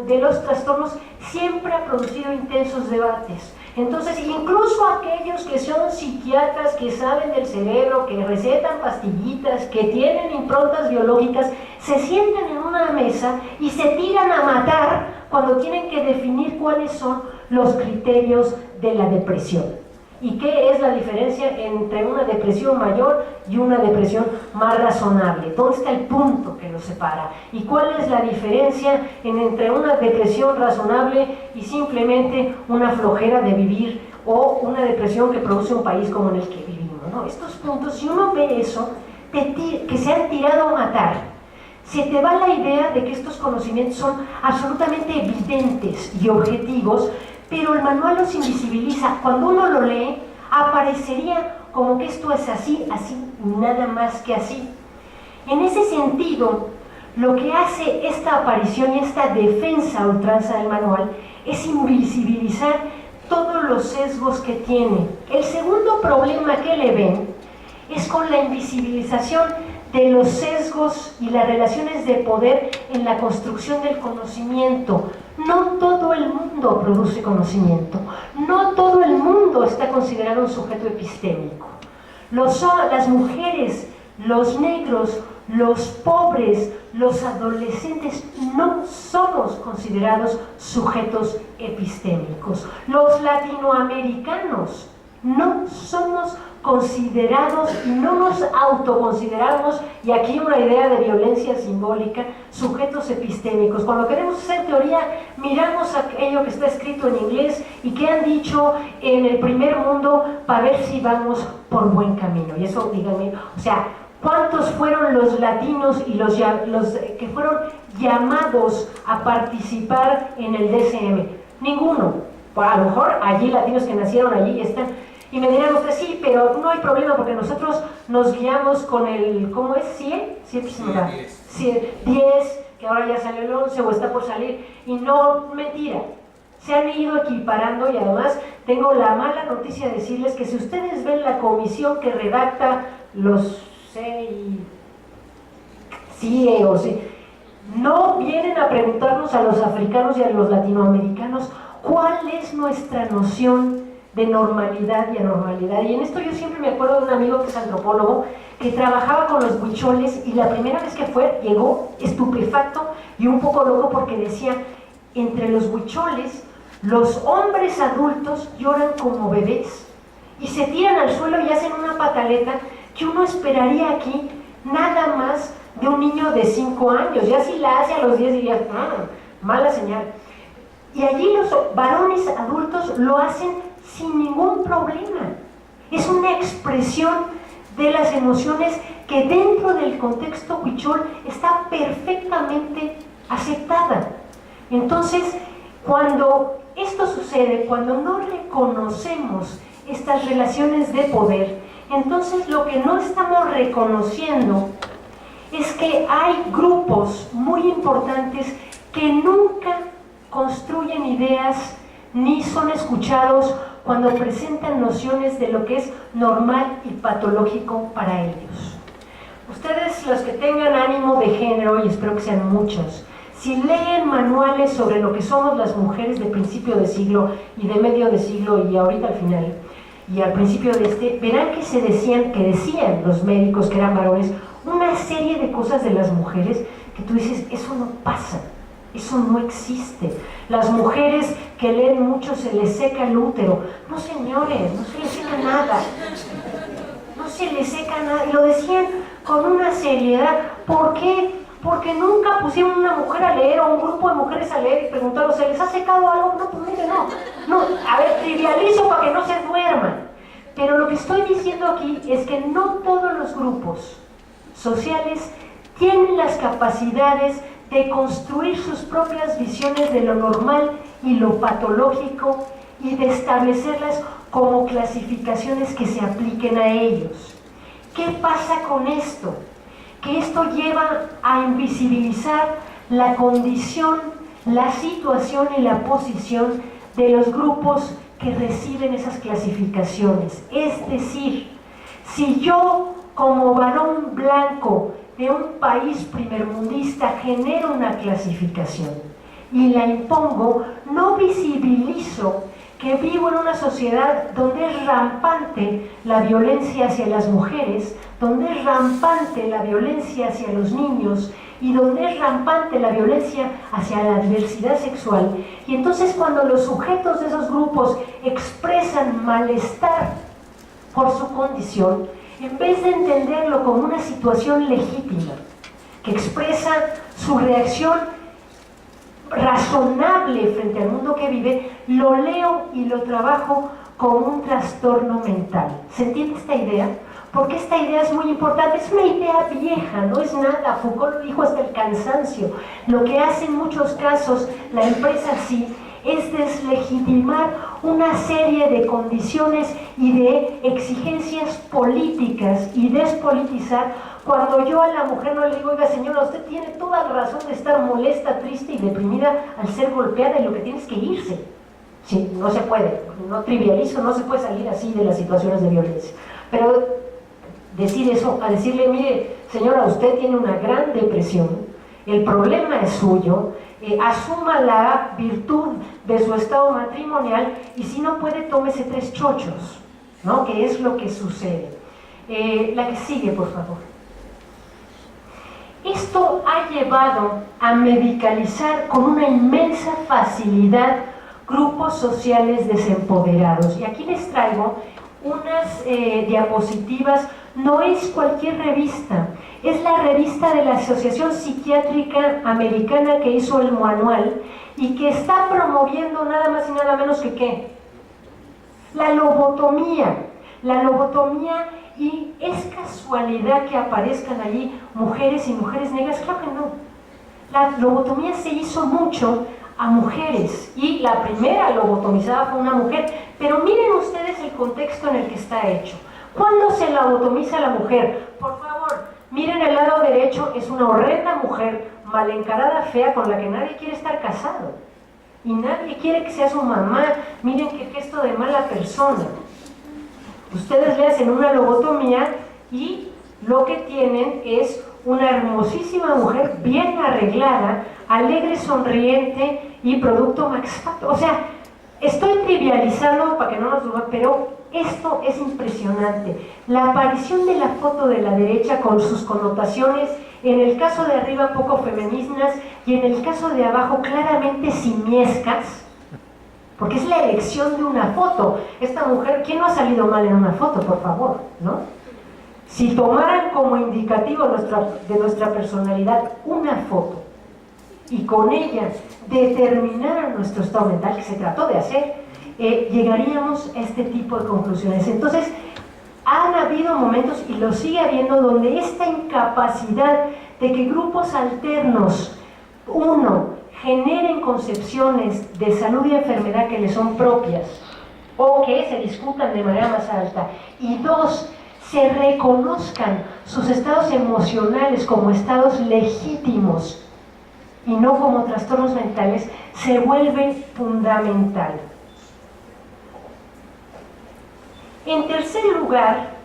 Speaker 2: de los trastornos siempre ha producido intensos debates. Entonces, incluso aquellos que son psiquiatras, que saben del cerebro, que recetan pastillitas, que tienen improntas biológicas, se sientan en una mesa y se tiran a matar cuando tienen que definir cuáles son los criterios de la depresión. ¿Y qué es la diferencia entre una depresión mayor y una depresión más razonable? ¿Dónde está el punto que los separa? ¿Y cuál es la diferencia entre una depresión razonable y simplemente una flojera de vivir o una depresión que produce un país como en el que vivimos, ¿no? Estos puntos, si uno ve eso, que se han tirado a matar, se te va la idea de que estos conocimientos son absolutamente evidentes y objetivos, pero el manual los invisibiliza. Cuando uno lo lee, aparecería como que esto es así, así, nada más que así. En ese sentido, lo que hace esta aparición y esta defensa a ultranza del manual es invisibilizar todos los sesgos que tiene. El segundo problema que le ven es con la invisibilización de los sesgos y las relaciones de poder en la construcción del conocimiento. No todo el mundo produce conocimiento, no todo el mundo está considerado un sujeto epistémico. Las mujeres, los negros, los pobres, los adolescentes no somos considerados sujetos epistémicos. Los latinoamericanos no somos considerados y no nos autoconsideramos, y aquí una idea de violencia simbólica, sujetos epistémicos. Cuando queremos hacer teoría, miramos aquello que está escrito en inglés y que han dicho en el primer mundo para ver si vamos por buen camino. Y eso, díganme, o sea, ¿cuántos fueron los latinos y los que fueron llamados a participar en el DSM? Ninguno. A lo mejor allí latinos que nacieron allí están. Y me dirán ustedes, sí, pero no hay problema porque nosotros nos guiamos con el, ¿cómo es? ¿100? Siempre se me da. 10, que ahora ya salió el 11 o está por salir. Y no, mentira. Se han ido equiparando y además tengo la mala noticia de decirles que si ustedes ven la comisión que redacta los CIE o sí, no vienen a preguntarnos a los africanos y a los latinoamericanos cuál es nuestra noción de normalidad y anormalidad. Y en esto yo siempre me acuerdo de un amigo que es antropólogo, que trabajaba con los huicholes y la primera vez que fue, llegó estupefacto y un poco loco porque decía, entre los huicholes, los hombres adultos lloran como bebés y se tiran al suelo y hacen una pataleta que uno esperaría aquí nada más de un niño de 5 años. Ya si la hace a los 10 dirías, mala señal. Y allí los varones adultos lo hacen sin ningún problema. Es una expresión de las emociones que dentro del contexto huichol está perfectamente aceptada. Entonces, cuando esto sucede, cuando no reconocemos estas relaciones de poder, entonces lo que no estamos reconociendo es que hay grupos muy importantes que nunca construyen ideas ni son escuchados cuando presentan nociones de lo que es normal y patológico para ellos. Ustedes, los que tengan ánimo de género, y espero que sean muchos, si leen manuales sobre lo que somos las mujeres de principio de siglo y de medio de siglo y ahorita al final, y al principio de este, verán que decían los médicos que eran varones una serie de cosas de las mujeres que tú dices, eso no pasa, eso no existe. Las mujeres que leen mucho se les seca el útero. No, señores, no se les seca nada. No se les seca nada. Y lo decían con una seriedad. ¿Por qué? Porque nunca pusieron una mujer a leer o un grupo de mujeres a leer y preguntaron, ¿se les ha secado algo? No, pues mire, no. No, a ver, trivializo para que no se duerman. Pero lo que estoy diciendo aquí es que no todos los grupos sociales tienen las capacidades de construir sus propias visiones de lo normal y lo patológico y de establecerlas como clasificaciones que se apliquen a ellos. ¿Qué pasa con esto? Que esto lleva a invisibilizar la condición, la situación y la posición de los grupos que reciben esas clasificaciones. Es decir, si yo como varón blanco de un país primermundista genero una clasificación y la impongo, no visibilizo que vivo en una sociedad donde es rampante la violencia hacia las mujeres, donde es rampante la violencia hacia los niños y donde es rampante la violencia hacia la diversidad sexual. Y entonces cuando los sujetos de esos grupos expresan malestar por su condición, en vez de entenderlo como una situación legítima, que expresa su reacción razonable frente al mundo que vive, lo leo y lo trabajo como un trastorno mental. ¿Se entiende esta idea? Porque esta idea es muy importante, es una idea vieja, no es nada, Foucault lo dijo hasta el cansancio. Lo que hace en muchos casos la empresa sí es deslegitimar una serie de condiciones y de exigencias políticas y despolitizar. Cuando yo a la mujer no le digo, oiga señora, usted tiene toda la razón de estar molesta, triste y deprimida al ser golpeada y lo que tiene es que irse. Sí, no se puede, no trivializo, no se puede salir así de las situaciones de violencia. Pero decir eso, a decirle, mire señora, usted tiene una gran depresión, el problema es suyo, asuma la virtud de su estado matrimonial y si no puede, tómese 3 chochos, ¿no? Que es lo que sucede. La que sigue, por favor. Esto ha llevado a medicalizar con una inmensa facilidad grupos sociales desempoderados. Y aquí les traigo unas diapositivas. No es cualquier revista, es la revista de la Asociación Psiquiátrica Americana que hizo el manual y que está promoviendo nada más y nada menos que ¿qué? La lobotomía. La lobotomía, y es casualidad que aparezcan allí mujeres y mujeres negras, claro que no. La lobotomía se hizo mucho a mujeres y la primera lobotomizada fue una mujer, pero miren ustedes el contexto en el que está hecho. ¿Cuándo se lobotomiza a la mujer? Por favor, miren el lado derecho, es una horrenda mujer, mal encarada, fea, con la que nadie quiere estar casado. Y nadie quiere que sea su mamá. Miren qué gesto de mala persona. Ustedes le hacen una lobotomía y lo que tienen es una hermosísima mujer bien arreglada, alegre, sonriente y producto Max Factor. O sea, estoy trivializando para que no nos duda, pero esto es impresionante. La aparición de la foto de la derecha con sus connotaciones, en el caso de arriba poco feministas y en el caso de abajo claramente simiescas, porque es la elección de una foto. Esta mujer, ¿quién no ha salido mal en una foto, por favor? ¿No? Si tomaran como indicativo de nuestra personalidad una foto y con ella determinaran nuestro estado mental, que se trató de hacer, llegaríamos a este tipo de conclusiones. Entonces, han habido momentos, y lo sigue habiendo, donde esta incapacidad de que grupos alternos, uno, generen concepciones de salud y enfermedad que les son propias o que se discutan de manera más alta, y dos, se reconozcan sus estados emocionales como estados legítimos y no como trastornos mentales, se vuelve fundamental. En tercer lugar,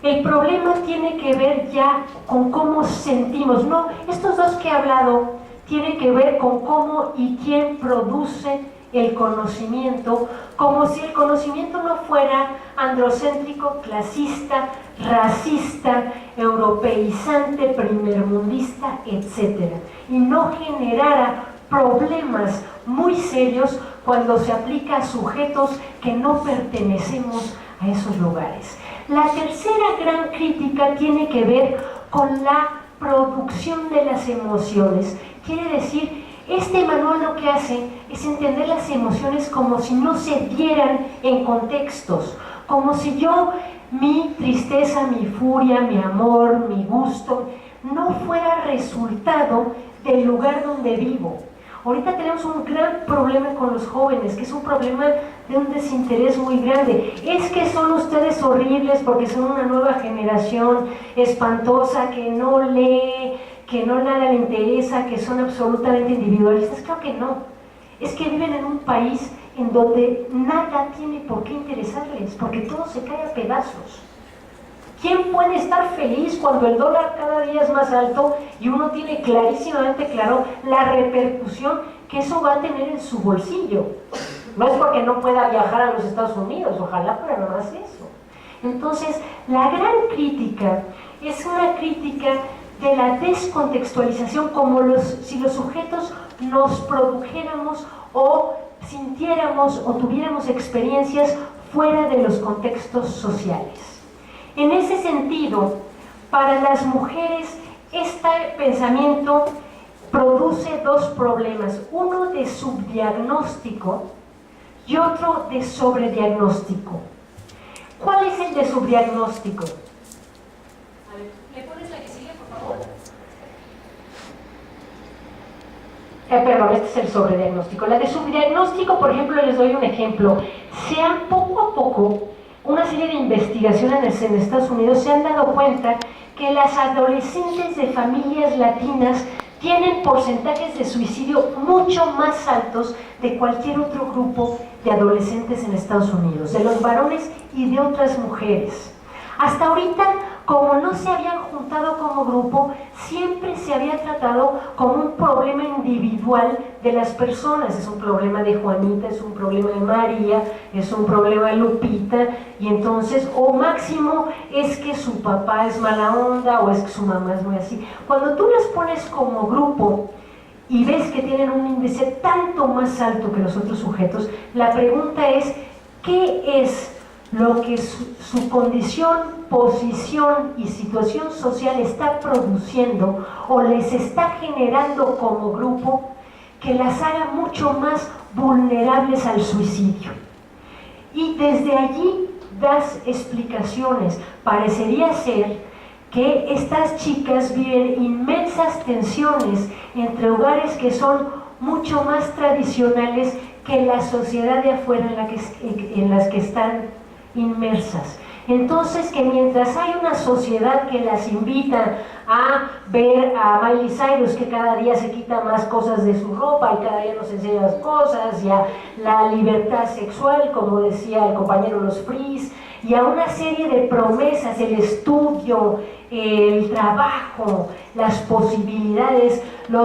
Speaker 2: el problema tiene que ver ya con cómo sentimos. No, estos dos que he hablado tienen que ver con cómo y quién produce el conocimiento, como si el conocimiento no fuera androcéntrico, clasista, racista, europeizante, primermundista, etc. Y no generara problemas muy serios cuando se aplica a sujetos que no pertenecemos a esos lugares. La tercera gran crítica tiene que ver con la producción de las emociones. Quiere decir, este manual lo que hace es entender las emociones como si no se dieran en contextos, como si yo, mi tristeza, mi furia, mi amor, mi gusto, no fuera resultado del lugar donde vivo. Ahorita tenemos un gran problema con los jóvenes, que es un problema de un desinterés muy grande. Es que son ustedes horribles porque son una nueva generación espantosa que no lee, que no nada le interesa, que son absolutamente individualistas. Claro que no. Es que viven en un país en donde nada tiene por qué interesarles, porque todo se cae a pedazos. ¿Quién puede estar feliz cuando el dólar cada día es más alto y uno tiene clarísimamente claro la repercusión que eso va a tener en su bolsillo? No es porque no pueda viajar a los Estados Unidos, ojalá fuera nada más eso. Entonces, la gran crítica es una crítica de la descontextualización, como si los sujetos nos produjéramos o sintiéramos o tuviéramos experiencias fuera de los contextos sociales. En ese sentido, para las mujeres, este pensamiento produce dos problemas, uno de subdiagnóstico y otro de sobrediagnóstico. ¿Cuál es el de subdiagnóstico? A ver, ¿le pones la que sigue, por favor? Perdón, este es el sobrediagnóstico. La de subdiagnóstico, por ejemplo, les doy un ejemplo. Poco a poco, una serie de investigaciones en Estados Unidos se han dado cuenta que las adolescentes de familias latinas tienen porcentajes de suicidio mucho más altos de cualquier otro grupo de adolescentes en Estados Unidos, de los varones y de otras mujeres. Hasta ahorita, como no se habían juntado como grupo, siempre se había tratado como un problema individual de las personas. Es un problema de Juanita, es un problema de María, es un problema de Lupita, y entonces, o máximo, es que su papá es mala onda, o es que su mamá es muy así. Cuando tú las pones como grupo y ves que tienen un índice tanto más alto que los otros sujetos, la pregunta es, ¿qué es lo que su condición, posición y situación social está produciendo o les está generando como grupo que las haga mucho más vulnerables al suicidio? Y desde allí das explicaciones. Parecería ser que estas chicas viven inmensas tensiones entre hogares que son mucho más tradicionales que la sociedad de afuera en las que están inmersas. Entonces, que mientras hay una sociedad que las invita a ver a Miley Cyrus, que cada día se quita más cosas de su ropa y cada día nos enseña las cosas, y a la libertad sexual, como decía el compañero Los Fris, y a una serie de promesas, el estudio, el trabajo, las posibilidades, la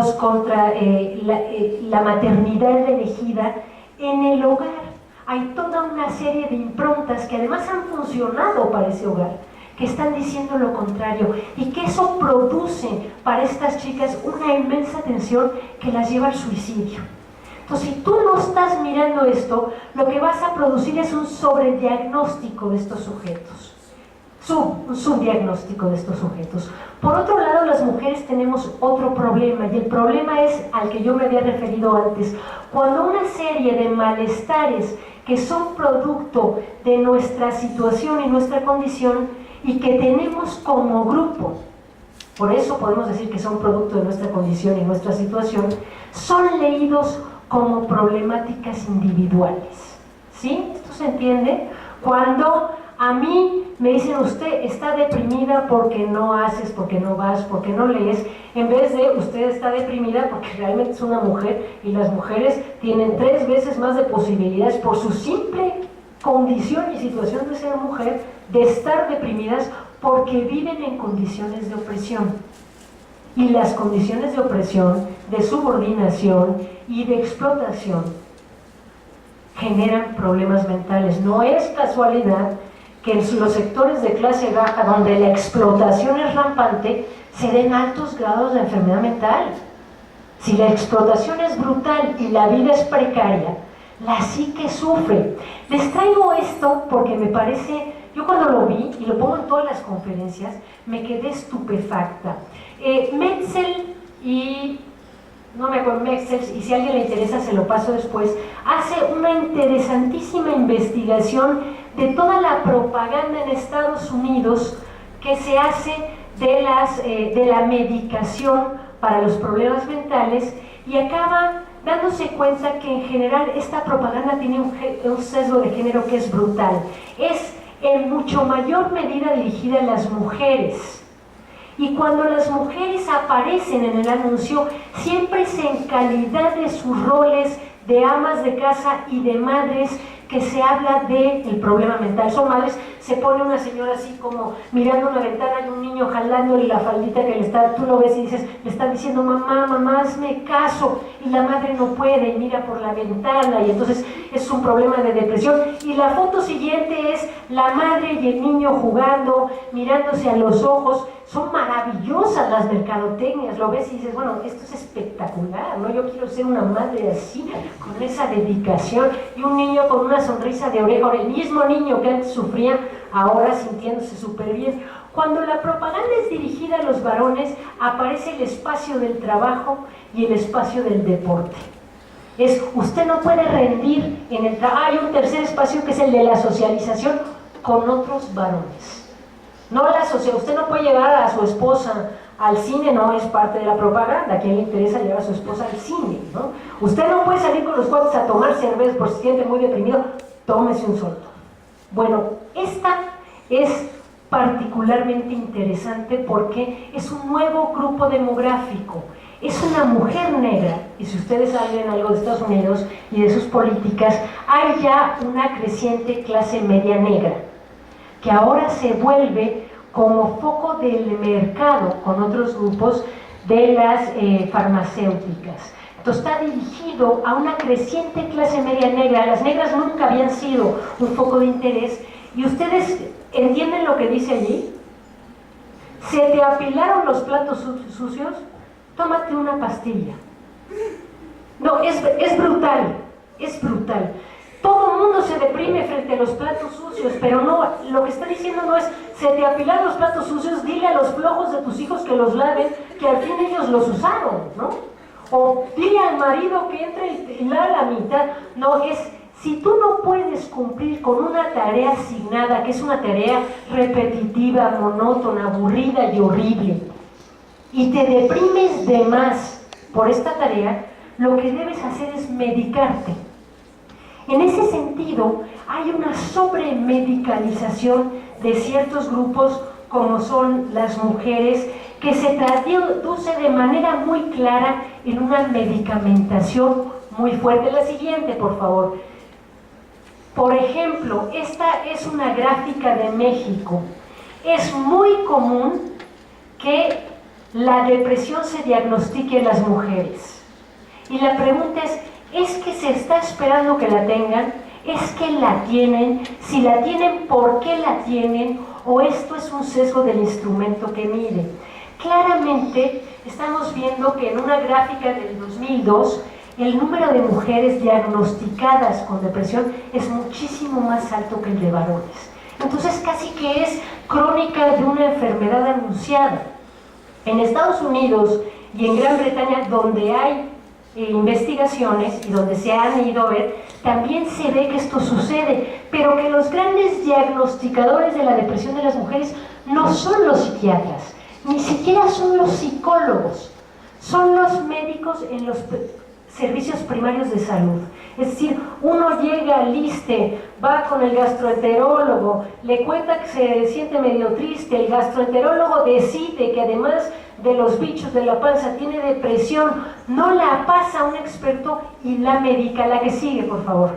Speaker 2: maternidad elegida en el hogar. Hay toda una serie de improntas que además han funcionado para ese hogar, que están diciendo lo contrario, y que eso produce para estas chicas una inmensa tensión que las lleva al suicidio. Entonces, si tú no estás mirando esto, lo que vas a producir es un sobrediagnóstico de estos sujetos, un subdiagnóstico de estos sujetos. Por otro lado, las mujeres tenemos otro problema, y el problema es al que yo me había referido antes. Cuando una serie de malestares que son producto de nuestra situación y nuestra condición y que tenemos como grupo, por eso podemos decir que son producto de nuestra condición y nuestra situación, son leídos como problemáticas individuales. ¿Sí? ¿Esto se entiende? Cuando A mí me dicen, usted está deprimida porque no haces, porque no vas, porque no lees, en vez de usted está deprimida porque realmente es una mujer y las mujeres tienen 3 veces más de posibilidades por su simple condición y situación de ser mujer, de estar deprimidas porque viven en condiciones de opresión. Y las condiciones de opresión, de subordinación y de explotación generan problemas mentales. No es casualidad que en los sectores de clase baja, donde la explotación es rampante, se den altos grados de enfermedad mental. Si la explotación es brutal y la vida es precaria, la psique sufre. Les traigo esto porque me parece, yo cuando lo vi, y lo pongo en todas las conferencias, me quedé estupefacta. Metzel y... no me acuerdo, Metzel, y si a alguien le interesa se lo paso después, hace una interesantísima investigación de toda la propaganda en Estados Unidos que se hace de la medicación para los problemas mentales, y acaba dándose cuenta que en general esta propaganda tiene un sesgo de género que es brutal. Es en mucho mayor medida dirigida a las mujeres. Y cuando las mujeres aparecen en el anuncio, siempre es en calidad de sus roles de amas de casa y de madres que se habla del problema mental. Son madres, se pone una señora así como mirando una ventana y un niño jalándole la faldita que le está, tú lo ves y dices, le está diciendo, mamá, mamá, hazme caso, y la madre no puede y mira por la ventana, y entonces es un problema de depresión. Y la foto siguiente es la madre y el niño jugando, mirándose a los ojos. Son maravillosas las mercadotecnias, lo ves y dices, bueno, esto es espectacular, ¿no? Yo quiero ser una madre así, con esa dedicación, y un niño con una sonrisa de oreja, el mismo niño que antes sufría, ahora sintiéndose súper bien. Cuando la propaganda es dirigida a los varones, aparece el espacio del trabajo y el espacio del deporte. Usted no puede rendir en el trabajo. Hay un tercer espacio que es el de la socialización con otros varones. No la sociedad, usted no puede llevar a su esposa al cine, no es parte de la propaganda. ¿A quién le interesa llevar a su esposa al cine, no? Usted no puede salir con los cuates a tomar cerveza por si se siente muy deprimido, tómese un solto. Bueno, esta es particularmente interesante porque es un nuevo grupo demográfico. Es una mujer negra, y si ustedes saben algo de Estados Unidos y de sus políticas, hay ya una creciente clase media negra, que ahora se vuelve como foco del mercado con otros grupos de las farmacéuticas. Entonces está dirigido a una creciente clase media negra. Las negras nunca habían sido un foco de interés, y ustedes entienden lo que dice allí. ¿Se te apilaron los platos sucios? Tómate una pastilla. No, es brutal, es brutal. Todo el mundo se deprime frente a los platos sucios, pero no, lo que está diciendo no es, se te apilan los platos sucios, dile a los flojos de tus hijos que los laven, que al fin ellos los usaron, ¿no? O dile al marido que entre y lave la mitad. No, es, si tú no puedes cumplir con una tarea asignada, que es una tarea repetitiva, monótona, aburrida y horrible, y te deprimes de más por esta tarea, lo que debes hacer es medicarte. En ese sentido, hay una sobremedicalización de ciertos grupos, como son las mujeres, que se traduce de manera muy clara en una medicamentación muy fuerte. La siguiente, por favor. Por ejemplo, esta es una gráfica de México. Es muy común que la depresión se diagnostique en las mujeres. Y la pregunta ¿es que se está esperando que la tengan? ¿Es que la tienen? Si la tienen, ¿por qué la tienen? ¿O esto es un sesgo del instrumento que mide? Claramente estamos viendo que en una gráfica del 2002 el número de mujeres diagnosticadas con depresión es muchísimo más alto que el de varones. Entonces casi que es crónica de una enfermedad anunciada. En Estados Unidos y en Gran Bretaña, donde hay investigaciones y donde se han ido a ver, también se ve que esto sucede, pero que los grandes diagnosticadores de la depresión de las mujeres no son los psiquiatras, ni siquiera son los psicólogos, son los médicos en los servicios primarios de salud. Es decir, uno llega al ISSSTE, va con el gastroenterólogo, le cuenta que se siente medio triste, el gastroenterólogo decide que además de los bichos de la panza tiene depresión, no la pasa a un experto y la medica. La que sigue, por favor.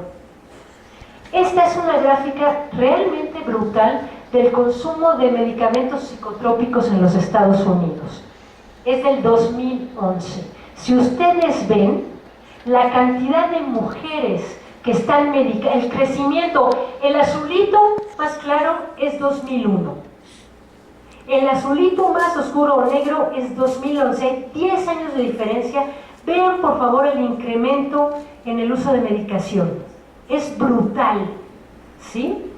Speaker 2: Esta es una gráfica realmente brutal del consumo de medicamentos psicotrópicos en los Estados Unidos. Es del 2011. Si ustedes ven, la cantidad de mujeres que están medicadas, el crecimiento, el azulito más claro es 2001. El azulito más oscuro o negro es 2011, 10 años de diferencia. Vean por favor el incremento en el uso de medicación. Es brutal, ¿sí?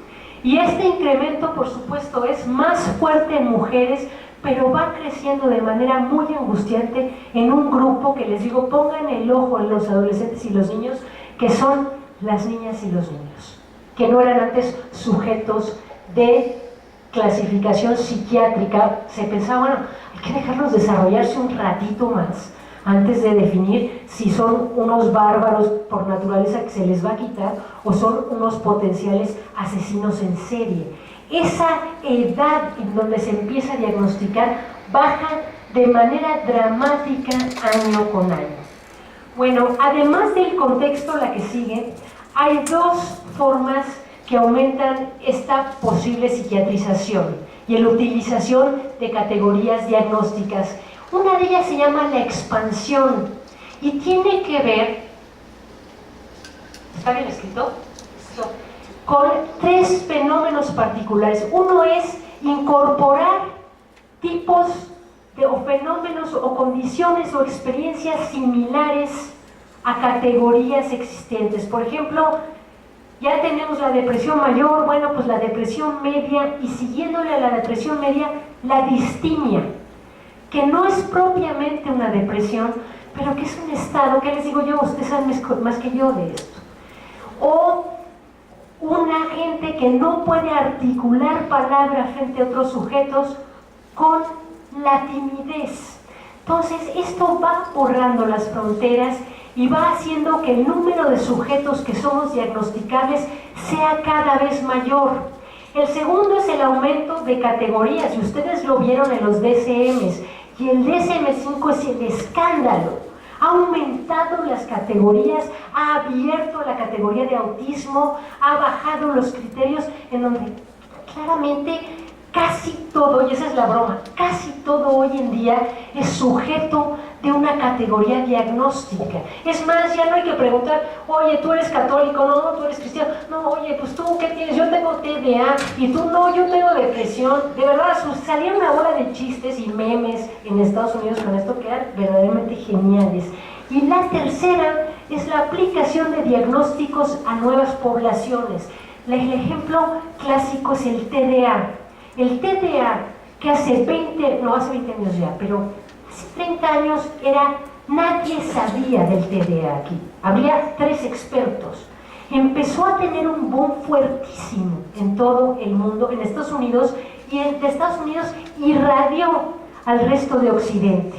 Speaker 2: Y este incremento, por supuesto, es más fuerte en mujeres, pero va creciendo de manera muy angustiante en un grupo que les digo, pongan el ojo en los adolescentes y los niños, que son las niñas y los niños, que no eran antes sujetos de clasificación psiquiátrica. Se pensaba, bueno, hay que dejarlos desarrollarse un ratito más antes de definir si son unos bárbaros por naturaleza que se les va a quitar o son unos potenciales asesinos en serie. Esa edad en donde se empieza a diagnosticar baja de manera dramática año con año. Bueno, además del contexto, la que sigue, hay dos formas que aumentan esta posible psiquiatrización y la utilización de categorías diagnósticas. Una de ellas se llama la expansión y tiene que ver, ¿está bien escrito? Con tres fenómenos particulares. Uno es incorporar tipos o fenómenos o condiciones o experiencias similares a categorías existentes. Por ejemplo, ya tenemos la depresión mayor, bueno, pues la depresión media, y siguiéndole a la depresión media, la distimia, que no es propiamente una depresión, pero que es un estado, ¿qué les digo yo? Ustedes saben más que yo de esto. O una gente que no puede articular palabras frente a otros sujetos con la timidez. Entonces, esto va borrando las fronteras y va haciendo que el número de sujetos que somos diagnosticables sea cada vez mayor. El segundo es el aumento de categorías, y ustedes lo vieron en los DSMs, y el DSM-5 es el escándalo. Ha aumentado las categorías, ha abierto la categoría de autismo, ha bajado los criterios en donde claramente casi todo, y esa es la broma, casi todo hoy en día es sujeto de una categoría diagnóstica. Es más, ya no hay que preguntar, oye, tú eres católico, no, tú eres cristiano, no, oye, pues tú, ¿qué tienes? Yo tengo TDA, y tú, no, yo tengo depresión. De verdad, salieron una bola de chistes y memes en Estados Unidos con esto que eran verdaderamente geniales. Y la tercera es la aplicación de diagnósticos a nuevas poblaciones. El ejemplo clásico es el TDA. El TDA, que hace 20 años ya, pero hace 30 años nadie sabía del TDA aquí. Habría 3 expertos. Empezó a tener un boom fuertísimo en todo el mundo, en Estados Unidos, y de Estados Unidos irradió al resto de Occidente.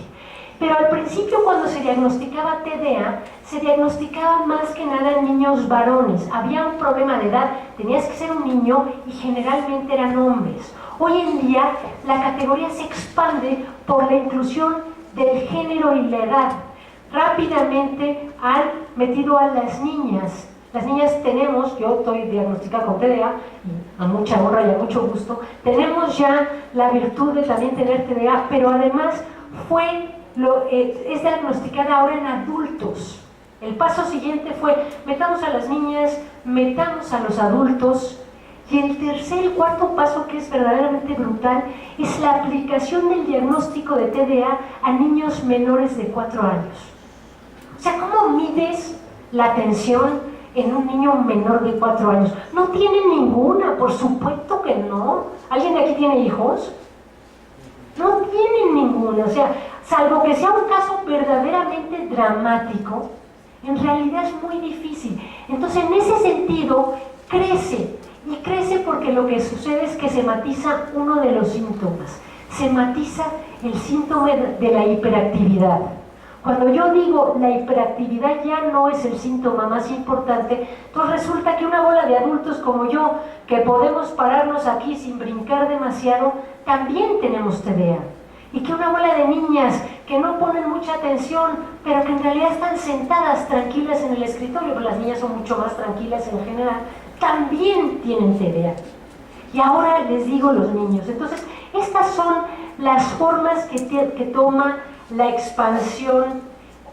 Speaker 2: Pero al principio, cuando se diagnosticaba TDA, se diagnosticaba más que nada en niños varones. Había un problema de edad, tenías que ser un niño y generalmente eran hombres. Hoy en día la categoría se expande por la inclusión del género y la edad. Rápidamente han metido a las niñas. Las niñas tenemos, yo estoy diagnosticada con TDA, y a mucha honra y a mucho gusto, tenemos ya la virtud de también tener TDA, pero además es diagnosticada ahora en adultos. El paso siguiente fue, metamos a las niñas, metamos a los adultos, y el tercer y cuarto paso, que es verdaderamente brutal, es la aplicación del diagnóstico de TDA a niños menores de 4 años. O sea, ¿cómo mides la atención en un niño menor de 4 años? No tiene ninguna, por supuesto que no. ¿Alguien de aquí tiene hijos? No tienen ninguna, o sea, salvo que sea un caso verdaderamente dramático, en realidad es muy difícil. Entonces, en ese sentido, crece, y crece porque lo que sucede es que se matiza uno de los síntomas. Se matiza el síntoma de la hiperactividad. Cuando yo digo la hiperactividad ya no es el síntoma más importante, entonces resulta que una bola de adultos como yo, que podemos pararnos aquí sin brincar demasiado, también tenemos TDA. Y que una bola de niñas que no ponen mucha atención, pero que en realidad están sentadas tranquilas en el escritorio, porque las niñas son mucho más tranquilas en general, también tienen TDA. Y ahora les digo los niños. Entonces, estas son las formas que toma la expansión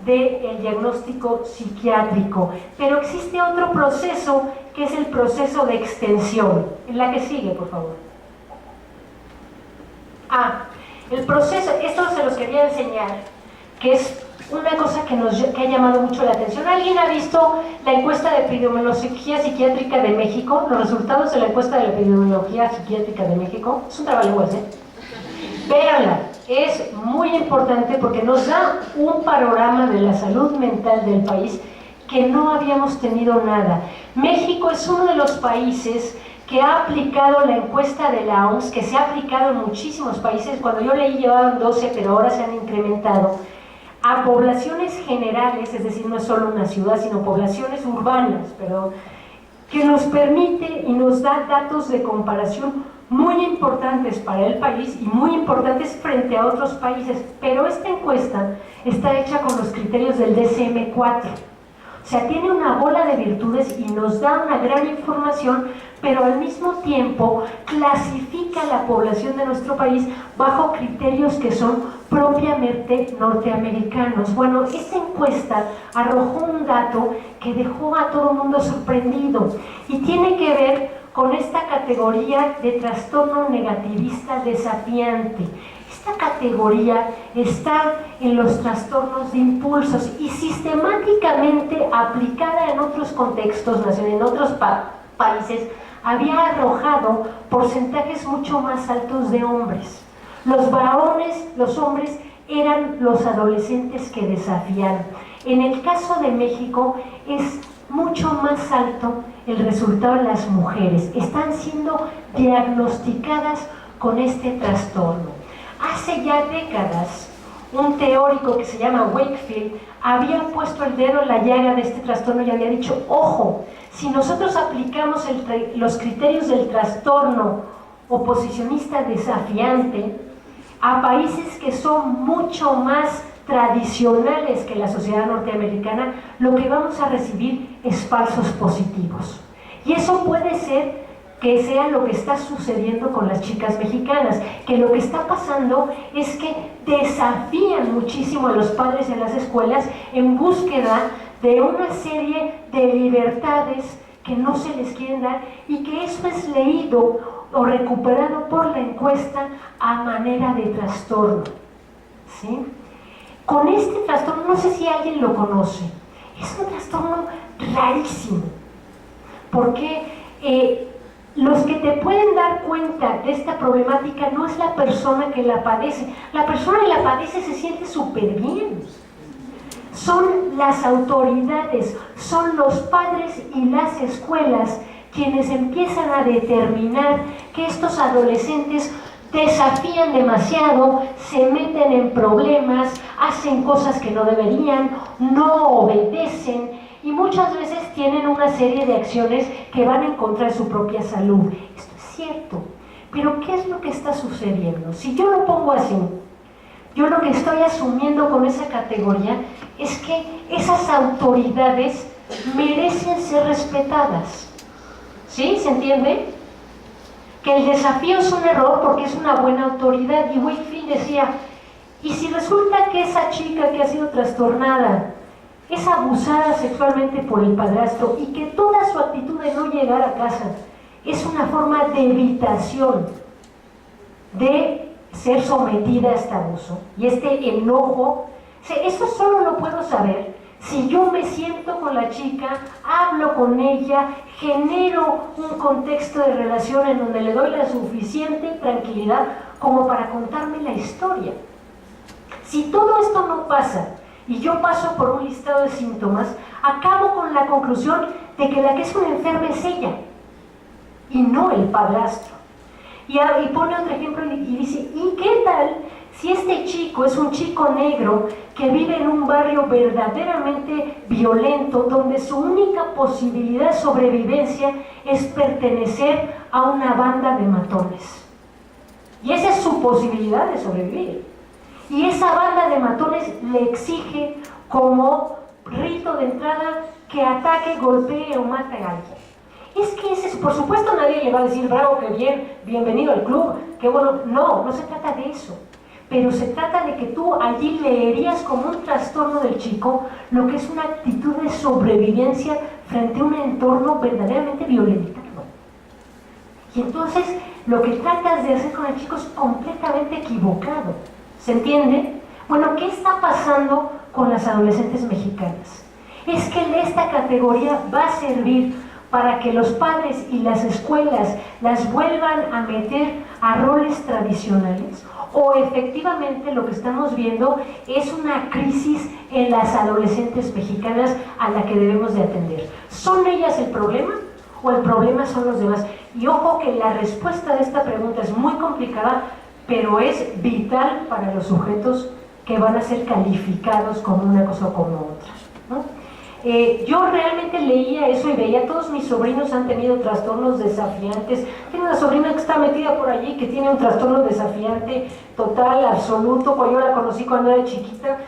Speaker 2: del diagnóstico psiquiátrico. Pero existe otro proceso, que es el proceso de extensión. En la que sigue, por favor. El proceso, esto se los quería enseñar, que es una cosa que ha llamado mucho la atención. ¿Alguien ha visto la encuesta de epidemiología psiquiátrica de México? Los resultados de la encuesta de la epidemiología psiquiátrica de México. Es un trabalenguas, ¿eh? Véanla, es muy importante porque nos da un panorama de la salud mental del país que no habíamos tenido nada. México es uno de los países que ha aplicado la encuesta de la OMS, que se ha aplicado en muchísimos países. Cuando yo leí llevaban 12, pero ahora se han incrementado, a poblaciones generales, es decir, no es solo una ciudad, sino poblaciones urbanas, que nos permite y nos da datos de comparación muy importantes para el país y muy importantes frente a otros países. Pero esta encuesta está hecha con los criterios del DSM-4. O sea, tiene una bola de virtudes y nos da una gran información, pero al mismo tiempo clasifica la población de nuestro país bajo criterios que son propiamente norteamericanos. Bueno, esta encuesta arrojó un dato que dejó a todo el mundo sorprendido y tiene que ver con esta categoría de trastorno negativista desafiante. Esta categoría está en los trastornos de impulsos y sistemáticamente aplicada en otros contextos, en otros países, había arrojado porcentajes mucho más altos de hombres. Los varones, los hombres, eran los adolescentes que desafían. En el caso de México es mucho más alto el resultado de las mujeres. Están siendo diagnosticadas con este trastorno. Hace ya décadas, un teórico que se llama Wakefield había puesto el dedo en la llaga de este trastorno y había dicho, ojo, si nosotros aplicamos los criterios del trastorno oposicionista desafiante a países que son mucho más tradicionales que la sociedad norteamericana, lo que vamos a recibir es falsos positivos. Y eso puede ser que sea lo que está sucediendo con las chicas mexicanas, que lo que está pasando es que desafían muchísimo a los padres en las escuelas en búsqueda de una serie de libertades que no se les quieren dar y que eso es leído o recuperado por la encuesta a manera de trastorno, ¿sí? Con este trastorno, no sé si alguien lo conoce, es un trastorno rarísimo, porque los que te pueden dar cuenta de esta problemática no es la persona que la padece. La persona que la padece se siente súper bien. Son las autoridades, son los padres y las escuelas quienes empiezan a determinar que estos adolescentes desafían demasiado, se meten en problemas, hacen cosas que no deberían, no obedecen, y muchas veces tienen una serie de acciones que van en contra de su propia salud. Esto es cierto, pero ¿qué es lo que está sucediendo? Si yo lo pongo así, yo lo que estoy asumiendo con esa categoría es que esas autoridades merecen ser respetadas. ¿Sí? ¿Se entiende? Que el desafío es un error porque es una buena autoridad. Y Wakefield decía, ¿y si resulta que esa chica que ha sido trastornada es abusada sexualmente por el padrastro y que toda su actitud de no llegar a casa es una forma de evitación de ser sometida a este abuso y este enojo? Eso solo lo puedo saber si yo me siento con la chica, hablo con ella, genero un contexto de relación en donde le doy la suficiente tranquilidad como para contarme la historia. Si todo esto no pasa y yo paso por un listado de síntomas, acabo con la conclusión de que la que es una enferma es ella y no el padrastro. Y pone otro ejemplo y dice, ¿y qué tal Si este chico es un chico negro que vive en un barrio verdaderamente violento, donde su única posibilidad de sobrevivencia es pertenecer a una banda de matones. Y esa es su posibilidad de sobrevivir. Y esa banda de matones le exige como rito de entrada que ataque, golpee o mate a alguien. Es que ese, por supuesto nadie le va a decir, bravo, qué bien, bienvenido al club, qué bueno. No, no se trata de eso. Pero se trata de que tú allí leerías como un trastorno del chico lo que es una actitud de sobrevivencia frente a un entorno verdaderamente violento. Y entonces lo que tratas de hacer con el chico es completamente equivocado. ¿Se entiende? Bueno, ¿qué está pasando con las adolescentes mexicanas? Es que esta categoría va a servir para que los padres y las escuelas las vuelvan a meter a roles tradicionales, o efectivamente lo que estamos viendo es una crisis en las adolescentes mexicanas a la que debemos de atender. ¿Son ellas el problema o el problema son los demás? Y ojo que la respuesta de esta pregunta es muy complicada, pero es vital para los sujetos que van a ser calificados como una cosa o como otra, ¿no? Yo realmente leía eso y veía, todos mis sobrinos han tenido trastornos desafiantes. Tengo una sobrina que está metida por allí que tiene un trastorno desafiante total, absoluto. Cuando yo la conocí cuando era chiquita,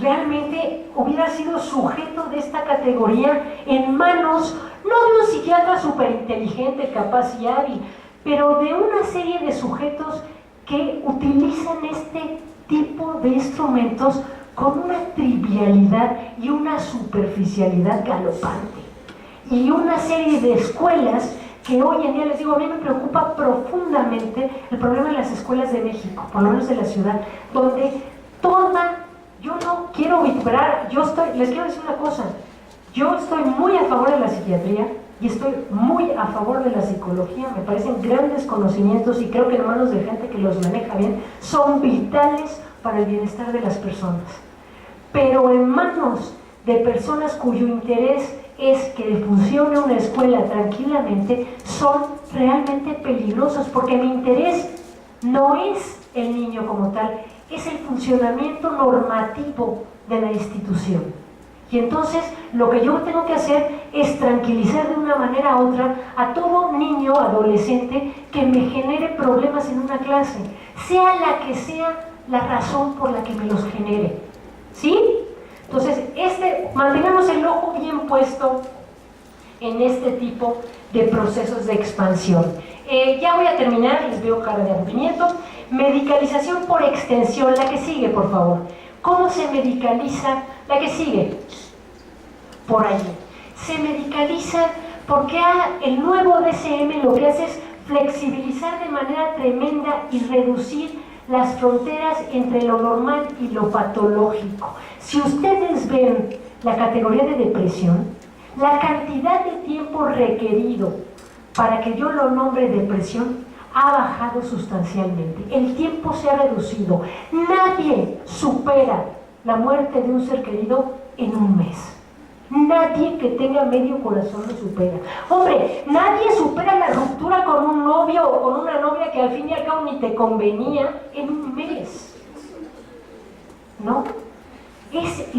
Speaker 2: realmente hubiera sido sujeto de esta categoría en manos, no de un psiquiatra súper inteligente, capaz y hábil, pero de una serie de sujetos que utilizan este tipo de instrumentos con una trivialidad y una superficialidad galopante. Y una serie de escuelas que hoy en día, les digo, a mí me preocupa profundamente el problema de las escuelas de México, por lo menos de la ciudad, donde yo no quiero vituperar, les quiero decir una cosa, yo estoy muy a favor de la psiquiatría y estoy muy a favor de la psicología, me parecen grandes conocimientos y creo que en manos de gente que los maneja bien, son vitales para el bienestar de las personas, pero en manos de personas cuyo interés es que funcione una escuela tranquilamente, son realmente peligrosos, porque mi interés no es el niño como tal, es el funcionamiento normativo de la institución. Y entonces lo que yo tengo que hacer es tranquilizar de una manera u otra a todo niño, adolescente que me genere problemas en una clase, sea la que sea la razón por la que me los genere, ¿sí? Entonces, mantengamos el ojo bien puesto en este tipo de procesos de expansión. Ya voy a terminar, les veo cara de aburrimiento. Medicalización por extensión, la que sigue, por favor. ¿Cómo se medicaliza? La que sigue, por ahí. Se medicaliza porque el nuevo DSM lo que hace es flexibilizar de manera tremenda y reducir las fronteras entre lo normal y lo patológico. Si ustedes ven la categoría de depresión, la cantidad de tiempo requerido para que yo lo nombre depresión ha bajado sustancialmente. El tiempo se ha reducido. Nadie supera la muerte de un ser querido en un mes. Nadie que tenga medio corazón lo supera. Hombre, nadie supera la ruptura con un novio o con una novia que al fin y al cabo ni te convenía en un mes, ¿no? Es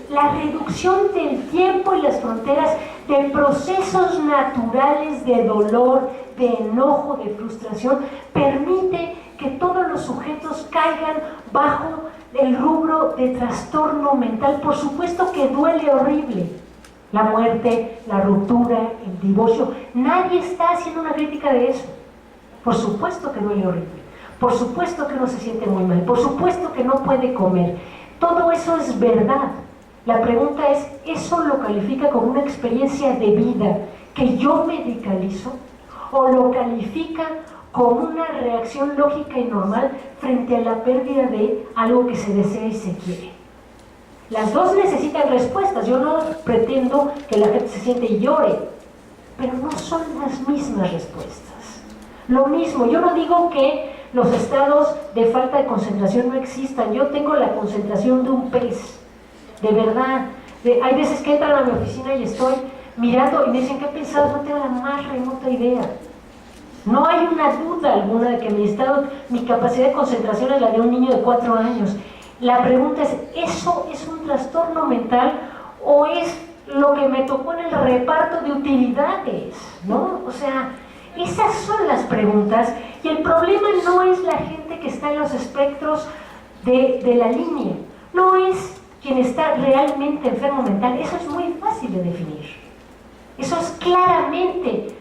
Speaker 2: la reducción del tiempo y las fronteras de procesos naturales de dolor, de enojo, de frustración, permite que todos los sujetos caigan bajo el rubro de trastorno mental. Por supuesto que duele horrible la muerte, la ruptura, el divorcio. Nadie está haciendo una crítica de eso. Por supuesto que duele horrible. Por supuesto que uno se siente muy mal. Por supuesto que no puede comer. Todo eso es verdad. La pregunta es, ¿eso lo califica como una experiencia de vida que yo medicalizo? ¿O lo califica como una reacción lógica y normal frente a la pérdida de algo que se desea y se quiere? Las dos necesitan respuestas. Yo no pretendo que la gente se siente y llore, pero no son las mismas respuestas. Lo mismo, yo no digo que los estados de falta de concentración no existan. Yo tengo la concentración de un pez, de verdad. Hay veces que entran a mi oficina y estoy mirando y me dicen, ¿qué pensabas? No tengo la más remota idea. No hay una duda alguna de que mi capacidad de concentración es la de un niño de 4 años. La pregunta es, ¿eso es un trastorno mental o es lo que me tocó en el reparto de utilidades? ¿No? O sea, esas son las preguntas, y el problema no es la gente que está en los espectros de la línea, no es quien está realmente enfermo mental. Eso es muy fácil de definir, eso es claramente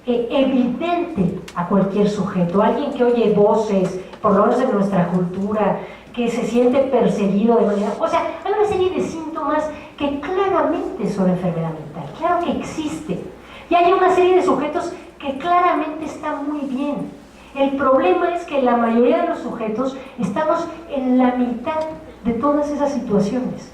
Speaker 2: evidente a cualquier sujeto, alguien que oye voces, por lo menos en nuestra cultura, que se siente perseguido de manera, o sea, hay una serie de síntomas que claramente son enfermedad mental, claro que existe, y hay una serie de sujetos que claramente están muy bien. El problema es que la mayoría de los sujetos estamos en la mitad de todas esas situaciones,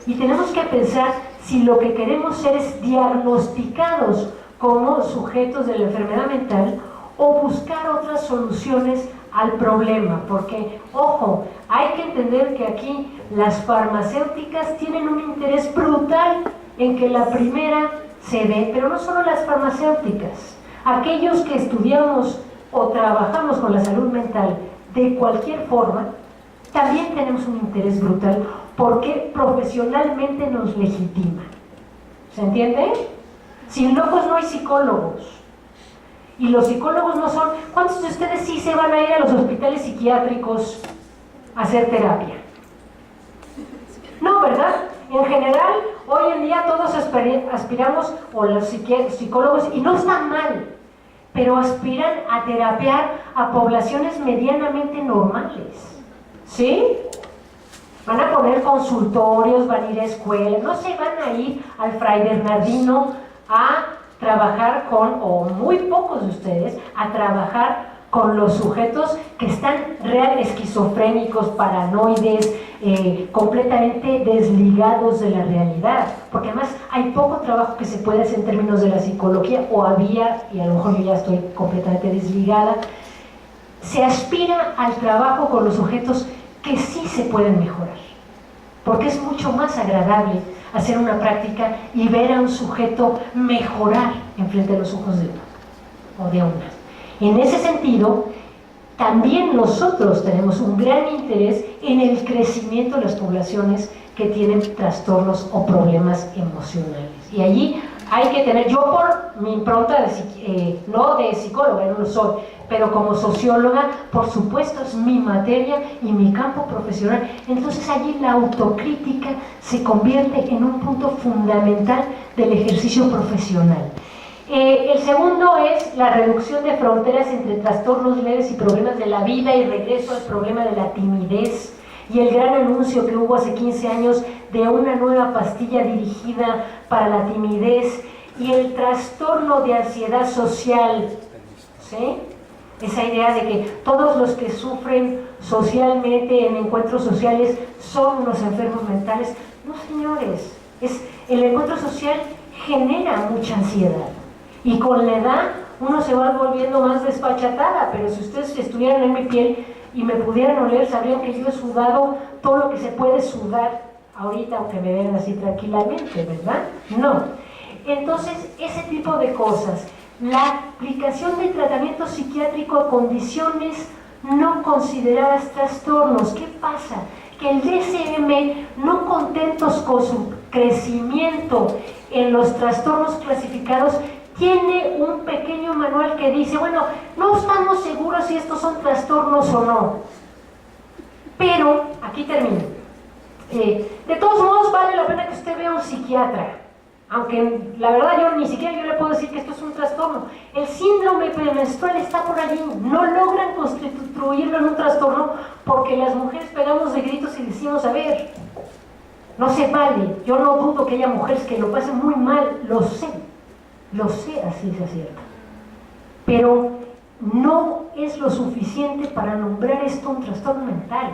Speaker 2: y tenemos que pensar si lo que queremos ser es diagnosticados como sujetos de la enfermedad mental o buscar otras soluciones al problema, porque, ojo, hay que entender que aquí las farmacéuticas tienen un interés brutal en que la primera se dé, pero no solo las farmacéuticas, aquellos que estudiamos o trabajamos con la salud mental de cualquier forma, también tenemos un interés brutal porque profesionalmente nos legitima. ¿Se entiende? Sin locos no hay psicólogos. Y los psicólogos no son... ¿Cuántos de ustedes sí se van a ir a los hospitales psiquiátricos a hacer terapia? No, ¿verdad? En general, hoy en día todos aspiramos, o los psicólogos, y no está mal, pero aspiran a terapiar a poblaciones medianamente normales. ¿Sí? Van a poner consultorios, van a ir a escuelas, no se van a ir al Fray Bernardino a trabajar con, o muy pocos de ustedes, a trabajar con los sujetos que están esquizofrénicos, paranoides, completamente desligados de la realidad, porque además hay poco trabajo que se puede hacer en términos de la psicología, o había, y a lo mejor yo ya estoy completamente desligada. Se aspira al trabajo con los sujetos que sí se pueden mejorar, porque es mucho más agradable hacer una práctica y ver a un sujeto mejorar enfrente de los ojos de uno o de una. En ese sentido, también nosotros tenemos un gran interés en el crecimiento de las poblaciones que tienen trastornos o problemas emocionales. Y allí hay que tener, yo por mi impronta, no de psicóloga, no lo soy, pero como socióloga, por supuesto, es mi materia y mi campo profesional. Entonces allí la autocrítica se convierte en un punto fundamental del ejercicio profesional. El segundo es la reducción de fronteras entre trastornos leves y problemas de la vida, y regreso al problema de la timidez y el gran anuncio que hubo hace 15 años de una nueva pastilla dirigida para la timidez, y el trastorno de ansiedad social, ¿sí? Esa idea de que todos los que sufren socialmente en encuentros sociales son unos enfermos mentales. No, señores, el encuentro social genera mucha ansiedad, y con la edad uno se va volviendo más desfachatada, pero si ustedes estuvieran en mi piel y me pudieran oler, sabrían que yo he sudado todo lo que se puede sudar ahorita, aunque me vean así tranquilamente, ¿verdad? No. Entonces, ese tipo de cosas, la aplicación de tratamiento psiquiátrico a condiciones no consideradas trastornos. ¿Qué pasa? Que el DSM, no contentos con su crecimiento en los trastornos clasificados, tiene un pequeño manual que dice, bueno, no estamos seguros si estos son trastornos o no, pero, aquí termino, de todos modos vale la pena que usted vea a un psiquiatra, aunque la verdad yo ni siquiera yo le puedo decir que esto es un trastorno. El síndrome premenstrual está por allí, no logran constituirlo en un trastorno porque las mujeres pegamos de gritos y decimos, a ver, no se vale. Yo no dudo que haya mujeres que lo pasen muy mal, lo sé, así es cierto, pero no es lo suficiente para nombrar esto un trastorno mental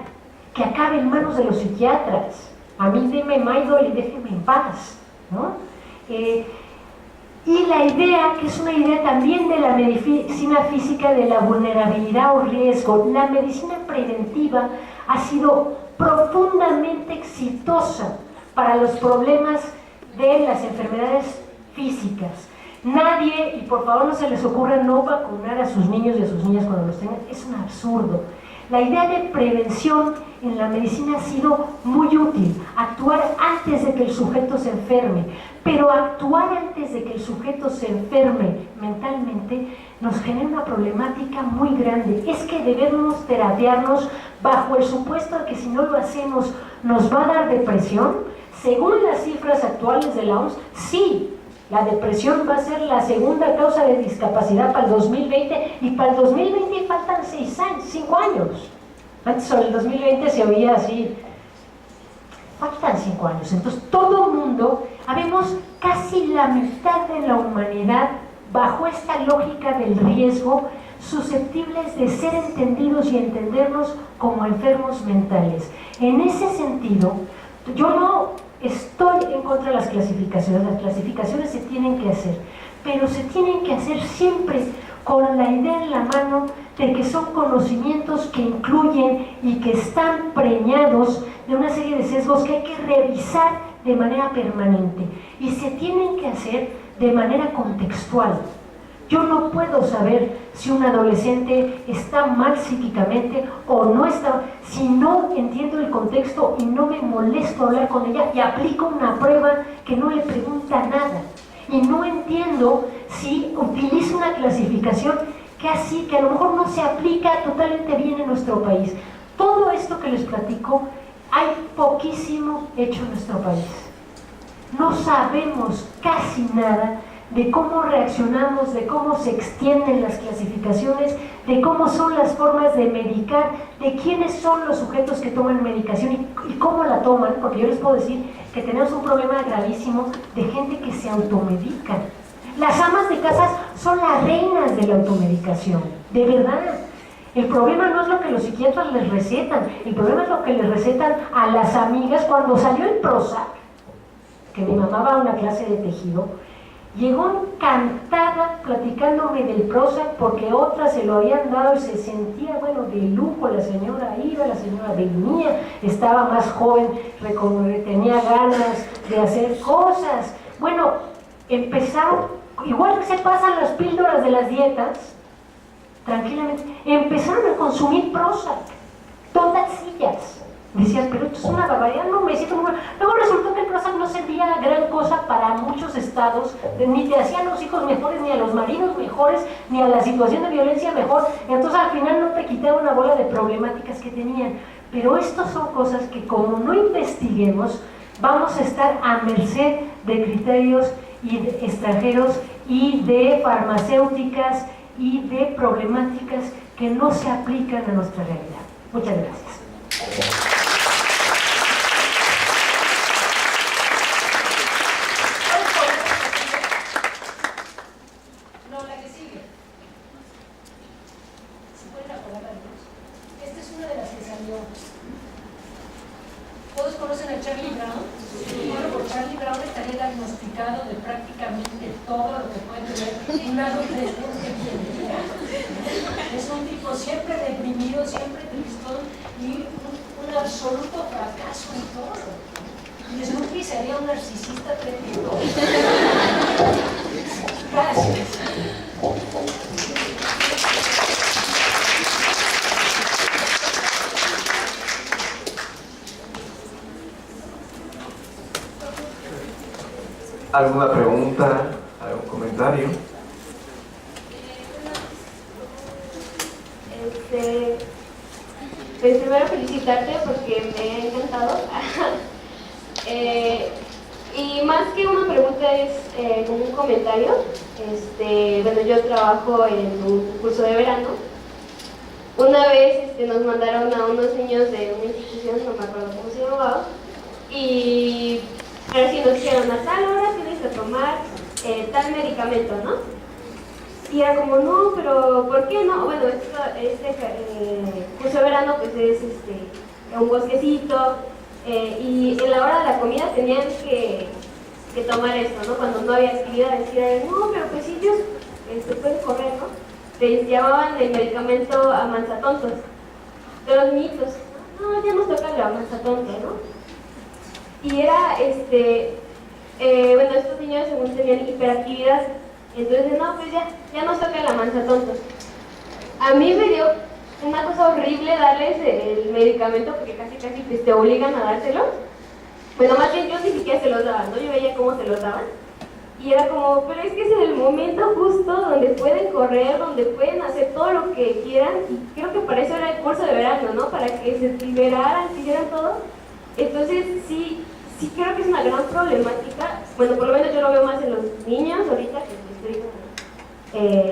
Speaker 2: que acabe en manos de los psiquiatras. A mí deme Maidol y déjeme en paz, ¿no? Y la idea, que es una idea también de la medicina física, de la vulnerabilidad o riesgo, la medicina preventiva ha sido profundamente exitosa para los problemas de las enfermedades físicas. Nadie, y por favor no se les ocurra no vacunar a sus niños y a sus niñas cuando los tengan, es un absurdo. La idea de prevención en la medicina ha sido muy útil, actuar antes de que el sujeto se enferme, pero actuar antes de que el sujeto se enferme mentalmente nos genera una problemática muy grande. Es que debemos terapiarnos bajo el supuesto de que si no lo hacemos nos va a dar depresión. Según las cifras actuales de la OMS, sí. La depresión va a ser la segunda causa de discapacidad para el 2020 y para el 2020 faltan 5 años. Antes sobre el 2020 se oía así, faltan 5 años. Entonces todo el mundo, habemos casi la mitad de la humanidad bajo esta lógica del riesgo, susceptibles de ser entendidos y entendernos como enfermos mentales. En ese sentido, yo no estoy en contra de las clasificaciones se tienen que hacer, pero se tienen que hacer siempre con la idea en la mano de que son conocimientos que incluyen y que están preñados de una serie de sesgos que hay que revisar de manera permanente y se tienen que hacer de manera contextual. Yo no puedo saber si un adolescente está mal psíquicamente o no está, si no entiendo el contexto y no me molesto hablar con ella y aplico una prueba que no le pregunta nada. Y no entiendo si utilizo una clasificación que a lo mejor no se aplica totalmente bien en nuestro país. Todo esto que les platico, hay poquísimo hecho en nuestro país. No sabemos casi nada de cómo reaccionamos, de cómo se extienden las clasificaciones, de cómo son las formas de medicar, de quiénes son los sujetos que toman medicación y cómo la toman, porque yo les puedo decir que tenemos un problema gravísimo de gente que se automedica. Las amas de casa son las reinas de la automedicación, de verdad. El problema no es lo que los psiquiatras les recetan, el problema es lo que les recetan a las amigas. Cuando salió el Prozac, que mi mamá va a una clase de tejido, llegó encantada platicándome del Prozac porque otras se lo habían dado y se sentía, bueno, de lujo. La señora iba, la señora venía, estaba más joven, tenía ganas de hacer cosas. Bueno, empezaron, igual que se pasan las píldoras de las dietas, tranquilamente, empezaron a consumir Prozac, todas sillas. Decías, pero esto es una barbaridad, no me siento muy mal. Luego resultó que el Prozac no servía gran cosa para muchos estados, ni te hacían los hijos mejores, ni a los maridos mejores, ni a la situación de violencia mejor. Entonces al final no te quitaba una bola de problemáticas que tenían. Pero estas son cosas que como no investiguemos, vamos a estar a merced de criterios extranjeros y de farmacéuticas y de problemáticas que no se aplican a nuestra realidad. Muchas gracias.
Speaker 3: ¿Todos conocen a Charlie Brown? Sí. Bueno, por Charlie Brown estaría diagnosticado de prácticamente todo lo que puede tener una adolescencia. Es un tipo siempre deprimido, siempre tristón y un absoluto fracaso en todo. Y Snoopy sería un narcisista tremendo. Gracias.
Speaker 1: ¿Alguna pregunta? ¿Algún comentario?
Speaker 4: Pues primero felicitarte porque me ha encantado. Y más que una pregunta es como un comentario. Bueno, yo trabajo en un curso de verano. Una vez nos mandaron a unos niños de una institución, no me acuerdo cómo se llamaba, y ahora sí nos dijeron, a tal hora tienes que tomar tal medicamento, ¿no? Y era como, no, pero ¿por qué no? Bueno, este curso de verano pues es un bosquecito, y en la hora de la comida tenían que tomar esto, ¿no? Cuando no había actividad, decían, no, pero pues si ellos pueden correr, ¿no? Les llamaban el medicamento amansatontos, de los niños. No, ya nos toca la amansatonta, ¿no? Y era, bueno, estos niños según tenían hiperactividad, Entonces, no, pues ya nos toca la mancha tontos. A mí me dio una cosa horrible darles el medicamento porque casi pues, te obligan a dárselo. Bueno, más bien yo ni siquiera se los daban, ¿no? Yo veía cómo se los daban. Y era como, pero es que es en el momento justo donde pueden correr, donde pueden hacer todo lo que quieran. Y creo que para eso era el curso de verano, ¿no? Para que se liberaran, que hicieran todo. Entonces, sí creo que es una gran problemática. Bueno, por lo menos yo lo veo más en los niños ahorita, que estoy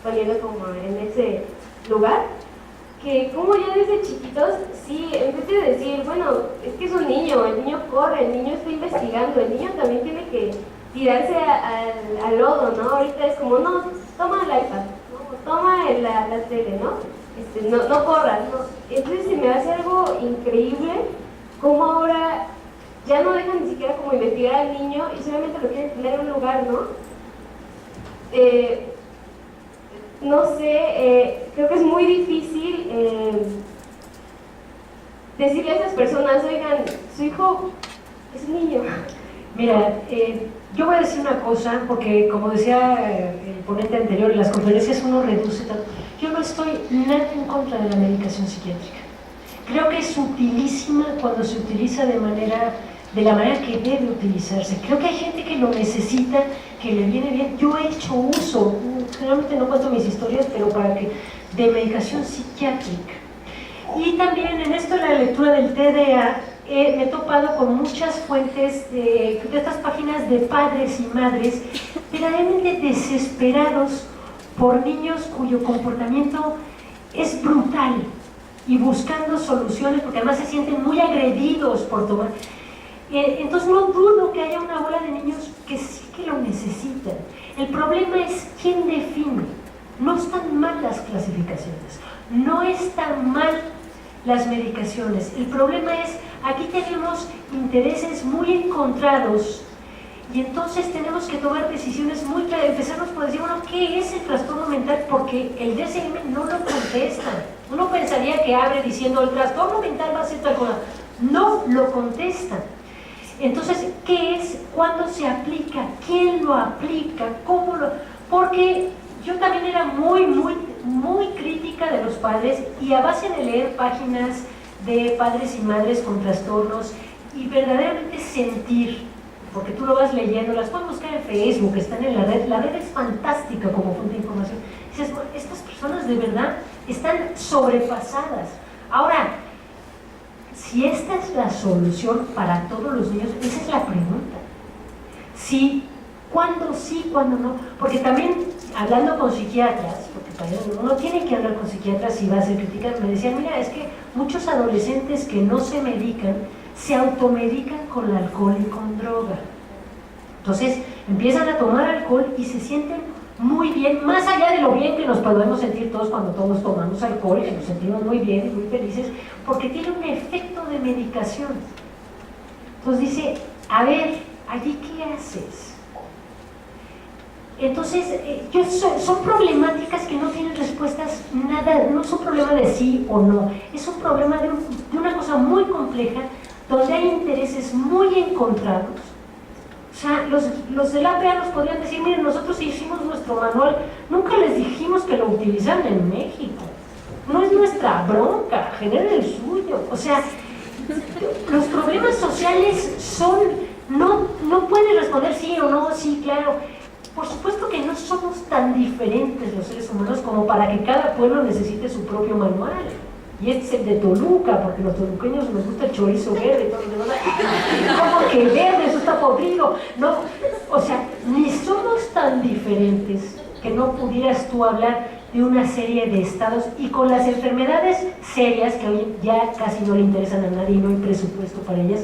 Speaker 4: poniendo como en ese lugar. Que como ya desde chiquitos, sí, en vez de decir, bueno, es que es un niño, el niño corre, el niño está investigando, el niño también tiene que tirarse al lodo, ¿no? Ahorita es como, no, toma el iPad, ¿no? Toma la tele, ¿no? No corras, ¿no? Entonces se me hace algo increíble cómo ahora ya no dejan ni siquiera como investigar al niño y solamente lo quieren tener en un lugar, ¿no? No sé, creo que es muy difícil decirle a esas personas, oigan, su hijo es un niño.
Speaker 2: Mira, yo voy a decir una cosa, porque como decía el ponente anterior, en las conferencias uno reduce tanto. Yo no estoy nada en contra de la medicación psiquiátrica. Creo que es utilísima cuando se utiliza de la manera que debe utilizarse. Creo que hay gente que lo necesita, que le viene bien. Yo he hecho uso, generalmente no cuento mis historias, pero de medicación psiquiátrica. Y también en esto de la lectura del TDA, me he topado con muchas fuentes de estas páginas de padres y madres verdaderamente desesperados por niños cuyo comportamiento es brutal y buscando soluciones porque además se sienten muy agredidos por tomar. Entonces no dudo que haya una bola de niños que sí que lo necesitan. El problema es quién define. No están mal las clasificaciones, no están mal las medicaciones. El problema es, aquí tenemos intereses muy encontrados y entonces tenemos que tomar decisiones muy claras. Empezamos por decir, bueno, ¿qué es el trastorno mental? Porque el DSM no lo contesta. Uno pensaría que abre diciendo, el trastorno mental va a ser tal cosa. No lo contesta. Entonces, ¿qué es? ¿Cuándo se aplica? ¿Quién lo aplica? ¿Cómo lo...? Porque yo también era muy crítica de los padres y a base de leer páginas de padres y madres con trastornos y verdaderamente sentir, porque tú lo vas leyendo, las puedes buscar en Facebook, están en la red es fantástica como fuente de información. Dices, bueno, estas personas de verdad están sobrepasadas. Ahora, si esta es la solución para todos los niños, esa es la pregunta. ¿Cuándo no? Porque también, hablando con psiquiatras, porque uno tiene que hablar con psiquiatras y va a ser crítica, me decían, mira, es que muchos adolescentes que no se medican, se automedican con alcohol y con droga. Entonces, empiezan a tomar alcohol y se sienten muy bien, más allá de lo bien que nos podemos sentir todos cuando todos tomamos alcohol, que nos sentimos muy bien y muy felices, porque tiene un efecto de medicación. Entonces dice, a ver, ¿allí qué haces? Entonces, son problemáticas que no tienen respuestas, nada, no es un problema de sí o no, es un problema de una cosa muy compleja, donde hay intereses muy encontrados. O sea, los del APA nos podrían decir, miren, nosotros hicimos nuestro manual, nunca les dijimos que lo utilizaran en México, no es nuestra bronca, generen el suyo. O sea, los problemas sociales no pueden responder sí o no, sí, claro. Por supuesto que no somos tan diferentes los seres humanos como para que cada pueblo necesite su propio manual. Y este es el de Toluca, porque los toluqueños nos gusta el chorizo verde y todo lo demás. ¿Cómo que verde? Eso está podrido. No, o sea, ni somos tan diferentes que no pudieras tú hablar de una serie de estados y con las enfermedades serias que hoy ya casi no le interesan a nadie y no hay presupuesto para ellas.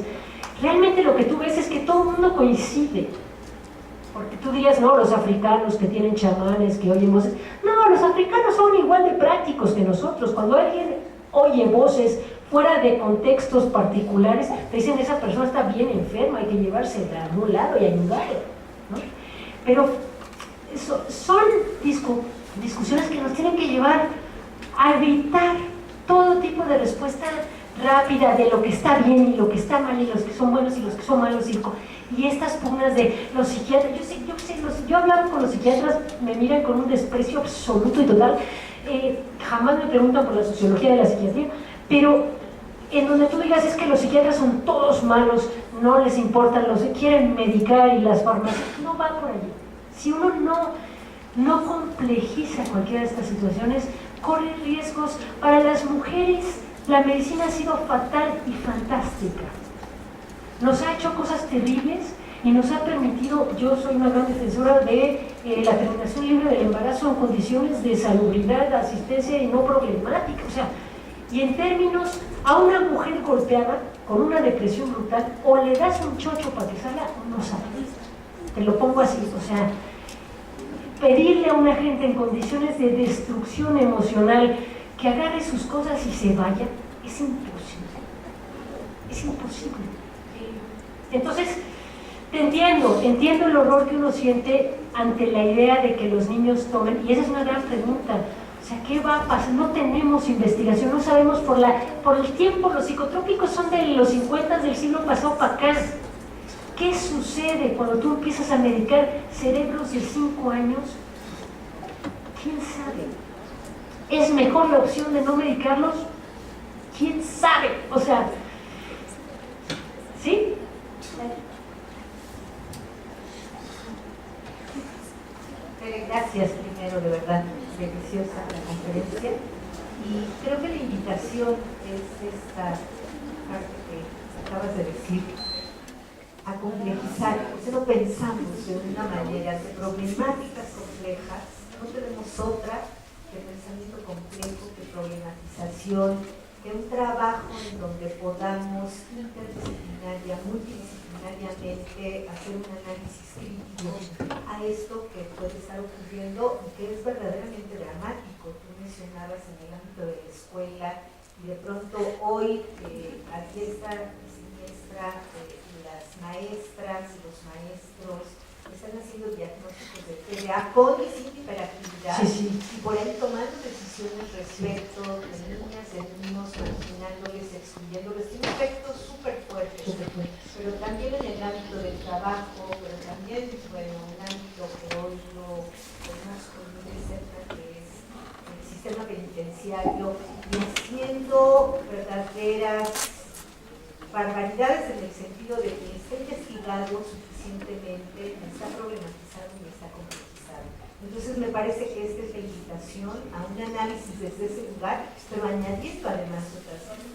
Speaker 2: Realmente lo que tú ves es que todo el mundo coincide. Porque tú dirías, no, los africanos que tienen chamanes, que oyen voces. No, los africanos son igual de prácticos que nosotros. Cuando alguien oye voces fuera de contextos particulares, te dicen, esa persona está bien enferma, hay que llevársela a algún lado y ayudarla, ¿no? Pero son discusiones que nos tienen que llevar a evitar todo tipo de respuesta rápida de lo que está bien y lo que está mal y los que son buenos y los que son malos Y estas pugnas de los psiquiatras, yo he hablado con los psiquiatras, me miran con un desprecio absoluto y total, jamás me preguntan por la sociología de la psiquiatría, pero en donde tú digas es que los psiquiatras son todos malos, no les importan, los quieren medicar y las farmacias, no va por allí. Si uno no complejiza cualquiera de estas situaciones, corre riesgos. Para las mujeres la medicina ha sido fatal y fantástica. Nos ha hecho cosas terribles y nos ha permitido, yo soy una gran defensora de la terminación libre del embarazo en condiciones de salubridad, asistencia y no problemática. O sea, y en términos, a una mujer golpeada con una depresión brutal, o le das un chocho para que salga, o no sale. Te lo pongo así, o sea, pedirle a una gente en condiciones de destrucción emocional que agarre sus cosas y se vaya, es imposible. Es imposible. Entonces, te entiendo el horror que uno siente ante la idea de que los niños tomen, y esa es una gran pregunta. O sea, ¿qué va a pasar? No tenemos investigación, no sabemos por el tiempo. Los psicotrópicos son de los 50 del siglo pasado para acá. ¿Qué sucede cuando tú empiezas a medicar cerebros de 5 años? ¿Quién sabe? ¿Es mejor la opción de no medicarlos? ¿Quién sabe? O sea, ¿sí?
Speaker 5: Gracias primero, de verdad, deliciosa la conferencia, y creo que la invitación es esta parte que acabas de decir, a complejizar, porque no pensamos de una manera de problemáticas complejas, no tenemos otra que pensamiento complejo, que problematización, que un trabajo en donde podamos interdisciplinaria, multidisciplinariamente hacer un análisis crítico a esto que puede estar ocurriendo y que es verdaderamente dramático. Tú mencionabas en el ámbito de la escuela y de pronto hoy aquí está siniestra, las maestras y los maestros están haciendo diagnósticos de TDA con y sin hiperactividad, y por ahí tomando decisiones respecto de niñas, de niños, marginándoles, excluyéndoles, tiene efectos súper fuertes, pero también en el ámbito del trabajo, pero también, bueno, un ámbito que hoy lo conozco muy de cerca, que es el sistema penitenciario, y haciendo verdaderas barbaridades en el sentido de que está investigado suficientemente, ni está problematizado ni está complejizado. Entonces me parece que esta es la invitación a un análisis desde ese lugar, pero añadiendo además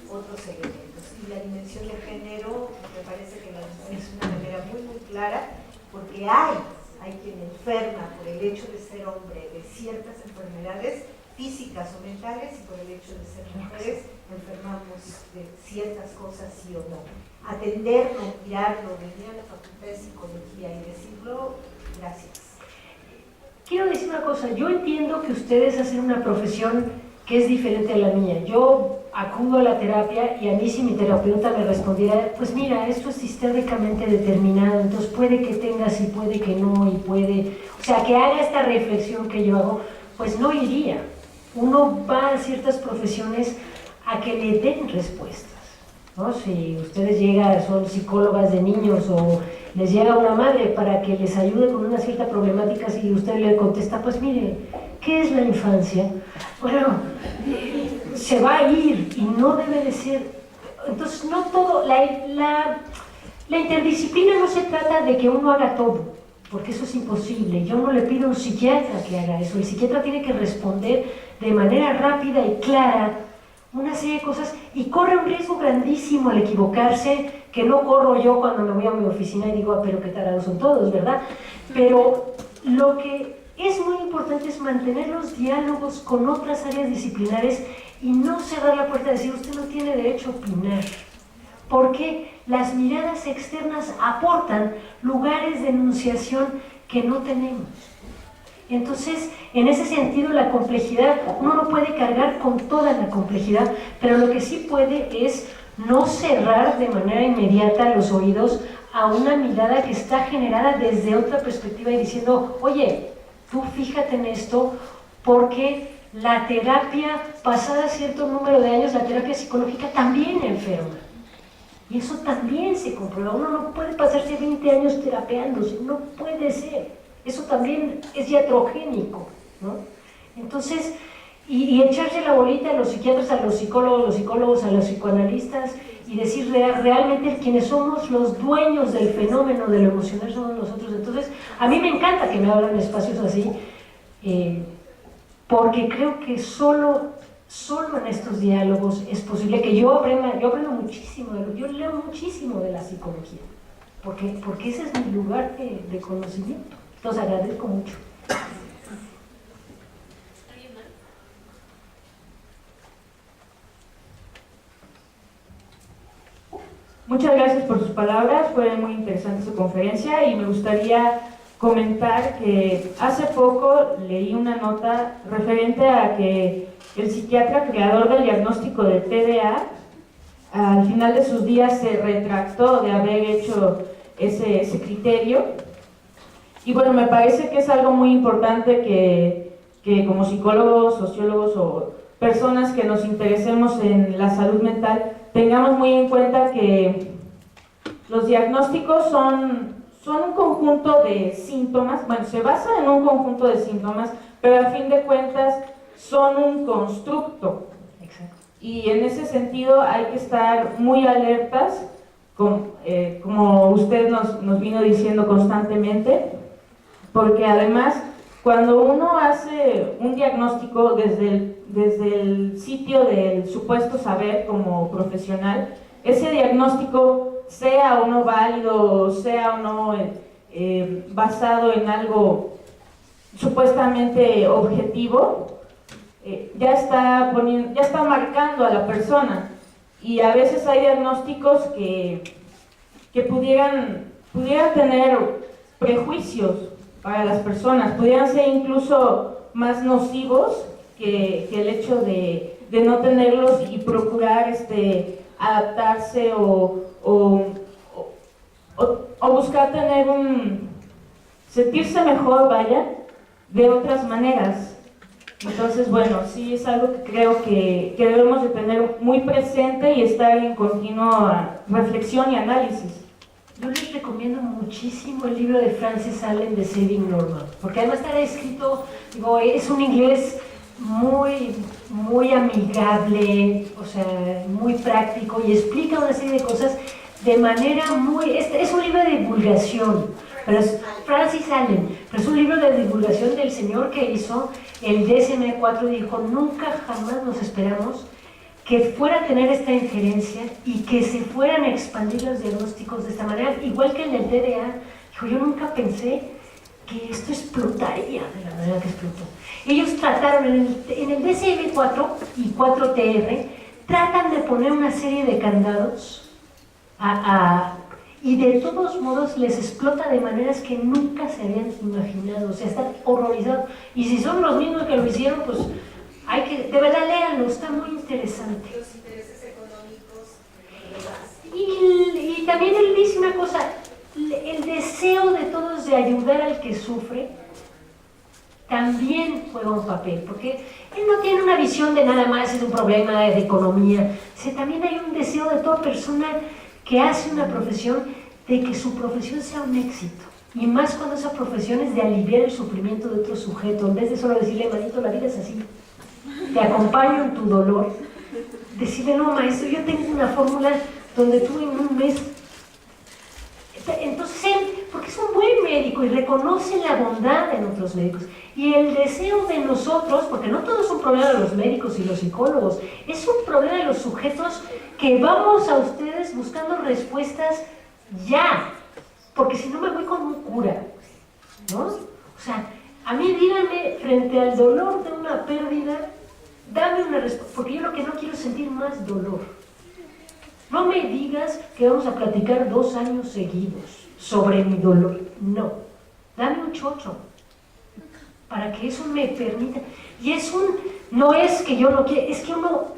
Speaker 5: otros elementos. Y la dimensión de género me parece que la dice de una manera muy muy clara, porque hay quien enferma por el hecho de ser hombre de ciertas enfermedades físicas o mentales, y por el hecho de ser mujeres enfermamos de ciertas cosas sí o no. Atenderlo, mirarlo, venir a la Facultad de Psicología y decirlo, gracias.
Speaker 2: Quiero decir una cosa, yo entiendo que ustedes hacen una profesión que es diferente a la mía. Yo acudo a la terapia y a mí si mi terapeuta me respondiera, pues mira, esto es históricamente determinado, entonces puede que tengas y puede que no, y puede, o sea, que haga esta reflexión que yo hago, pues no iría. Uno va a ciertas profesiones a que le den respuestas, ¿no? Si ustedes son psicólogas de niños o les llega una madre para que les ayude con una cierta problemática, si usted le contesta, pues mire, ¿qué es la infancia? Bueno, se va a ir y no debe de ser. Entonces no todo, la interdisciplina no se trata de que uno haga todo, porque eso es imposible. Yo no le pido a un psiquiatra que haga eso. El psiquiatra tiene que responder de manera rápida y clara una serie de cosas, y corre un riesgo grandísimo al equivocarse, que no corro yo cuando me voy a mi oficina y digo, pero qué tarados son todos, ¿verdad? Pero lo que es muy importante es mantener los diálogos con otras áreas disciplinares y no cerrar la puerta y decir, usted no tiene derecho a opinar, porque las miradas externas aportan lugares de enunciación que no tenemos. Entonces, en ese sentido, la complejidad, uno no puede cargar con toda la complejidad, pero lo que sí puede es no cerrar de manera inmediata los oídos a una mirada que está generada desde otra perspectiva y diciendo, oye, tú fíjate en esto, porque la terapia, pasada cierto número de años, la terapia psicológica también enferma. Y eso también se comprueba. Uno no puede pasarse 20 años terapeándose, no puede ser. Eso también es iatrogénico, ¿no? Entonces, y echarse la bolita a los psiquiatras, a los psicólogos, a los psicoanalistas, y decir realmente quienes somos los dueños del fenómeno de lo emocional somos nosotros. Entonces, a mí me encanta que me abran espacios así, porque creo que solo en estos diálogos es posible que yo aprendo muchísimo, yo leo muchísimo de la psicología, porque ese es mi lugar de conocimiento. Los agradezco mucho.
Speaker 6: Muchas gracias por sus palabras, fue muy interesante su conferencia y me gustaría comentar que hace poco leí una nota referente a que el psiquiatra creador del diagnóstico de TDA al final de sus días se retractó de haber hecho ese criterio. Y bueno, me parece que es algo muy importante que como psicólogos, sociólogos o personas que nos interesemos en la salud mental tengamos muy en cuenta que los diagnósticos son un conjunto de síntomas, bueno, se basan en un conjunto de síntomas, pero a fin de cuentas son un constructo.
Speaker 2: Exacto.
Speaker 6: Y en ese sentido hay que estar muy alertas, como usted nos vino diciendo constantemente, porque además cuando uno hace un diagnóstico desde el sitio del supuesto saber como profesional, ese diagnóstico sea o no válido, sea o no basado en algo supuestamente objetivo, ya está marcando a la persona. Y a veces hay diagnósticos que pudieran tener prejuicios para las personas, pudieran ser incluso más nocivos que el hecho de no tenerlos y procurar adaptarse o buscar sentirse mejor, vaya, de otras maneras. Entonces, bueno, sí es algo que creo que debemos de tener muy presente y estar en continua reflexión y análisis.
Speaker 2: Yo les recomiendo muchísimo el libro de Francis Allen de Saving Normal, porque además está escrito, es un inglés muy amigable, o sea, muy práctico, y explica una serie de cosas de manera es un libro de divulgación, pero es Francis Allen, pero es un libro de divulgación del señor que hizo el DSM-4, dijo, nunca jamás nos esperamos que fuera a tener esta injerencia y que se fueran a expandir los diagnósticos de esta manera, igual que en el TDA. Dijo, yo nunca pensé que esto explotaría de la manera que explotó. Ellos trataron en el DSM-4 y 4TR, tratan de poner una serie de candados y de todos modos les explota de maneras que nunca se habían imaginado, o sea, están horrorizados. Y si son los mismos que lo hicieron, pues de verdad léanlo, está muy interesante.
Speaker 7: Los intereses económicos.
Speaker 2: Y también él dice una cosa, el deseo de todos de ayudar al que sufre también juega un papel, porque él no tiene una visión de nada más es un problema de economía, también hay un deseo de toda persona que hace una profesión de que su profesión sea un éxito, y más cuando esa profesión es de aliviar el sufrimiento de otro sujeto, en vez de solo decirle, manito, la vida es así, te acompaño en tu dolor, decirle, no maestro, yo tengo una fórmula donde tú en un mes. Entonces él, porque es un buen médico y reconoce la bondad en otros médicos, y el deseo de nosotros, porque no todo es un problema de los médicos y los psicólogos, es un problema de los sujetos que vamos a ustedes buscando respuestas ya, porque si no me voy con un cura, ¿no? O sea, a mí díganme, frente al dolor de una pérdida, dame una respuesta, porque yo lo que no quiero es sentir más dolor. No me digas que vamos a platicar 2 años seguidos sobre mi dolor. No, dame un chocho para que eso me permita. Y no es que yo no quiera, es que uno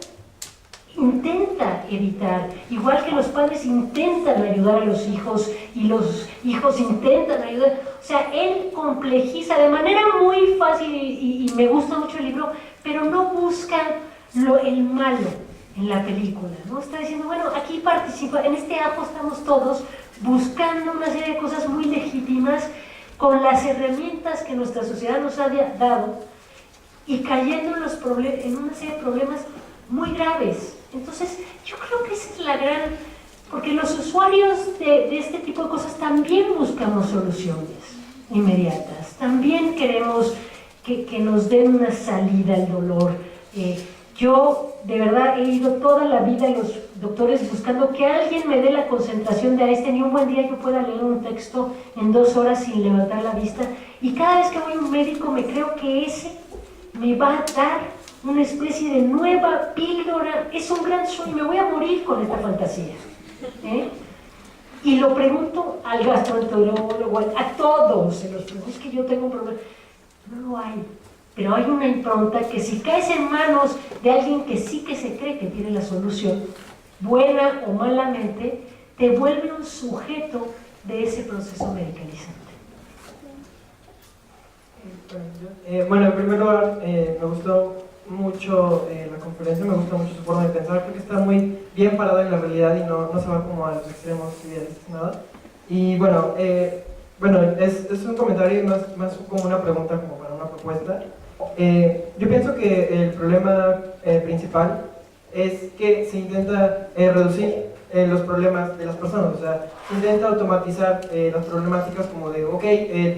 Speaker 2: intenta evitar, igual que los padres intentan ayudar a los hijos y los hijos intentan ayudar. O sea, él complejiza de manera muy fácil y me gusta mucho el libro, pero no busca el malo. en la película, ¿no? Está diciendo, bueno, aquí participa, en este ajo estamos todos buscando una serie de cosas muy legítimas con las herramientas que nuestra sociedad nos ha dado y cayendo en una serie de problemas muy graves. Entonces, yo creo que esa es la gran... Porque los usuarios de este tipo de cosas también buscamos soluciones inmediatas, también queremos que nos den una salida al dolor. Yo de verdad he ido toda la vida a los doctores buscando que alguien me dé la concentración de Einstein y un buen día yo pueda leer un texto en 2 horas sin levantar la vista, y cada vez que voy a un médico me creo que ese me va a dar una especie de nueva píldora. Es un gran sueño, me voy a morir con esta fantasía. Y lo pregunto al gastroenterólogo, a todos se los pregunto, es que yo tengo un problema. No lo hay, pero hay una impronta que si caes en manos de alguien que sí que se cree que tiene la solución, buena o malamente, te vuelve un sujeto de ese proceso medicalizante.
Speaker 8: Bueno, en primer lugar, me gustó mucho la conferencia, me gusta mucho su forma de pensar, creo que está muy bien parada en la realidad y no se va como a los extremos idealistas, nada. Y bueno, es un comentario más como una pregunta, como para una propuesta. Yo pienso que el problema principal es que se intenta reducir los problemas de las personas, o sea, se intenta automatizar las problemáticas como de, ok,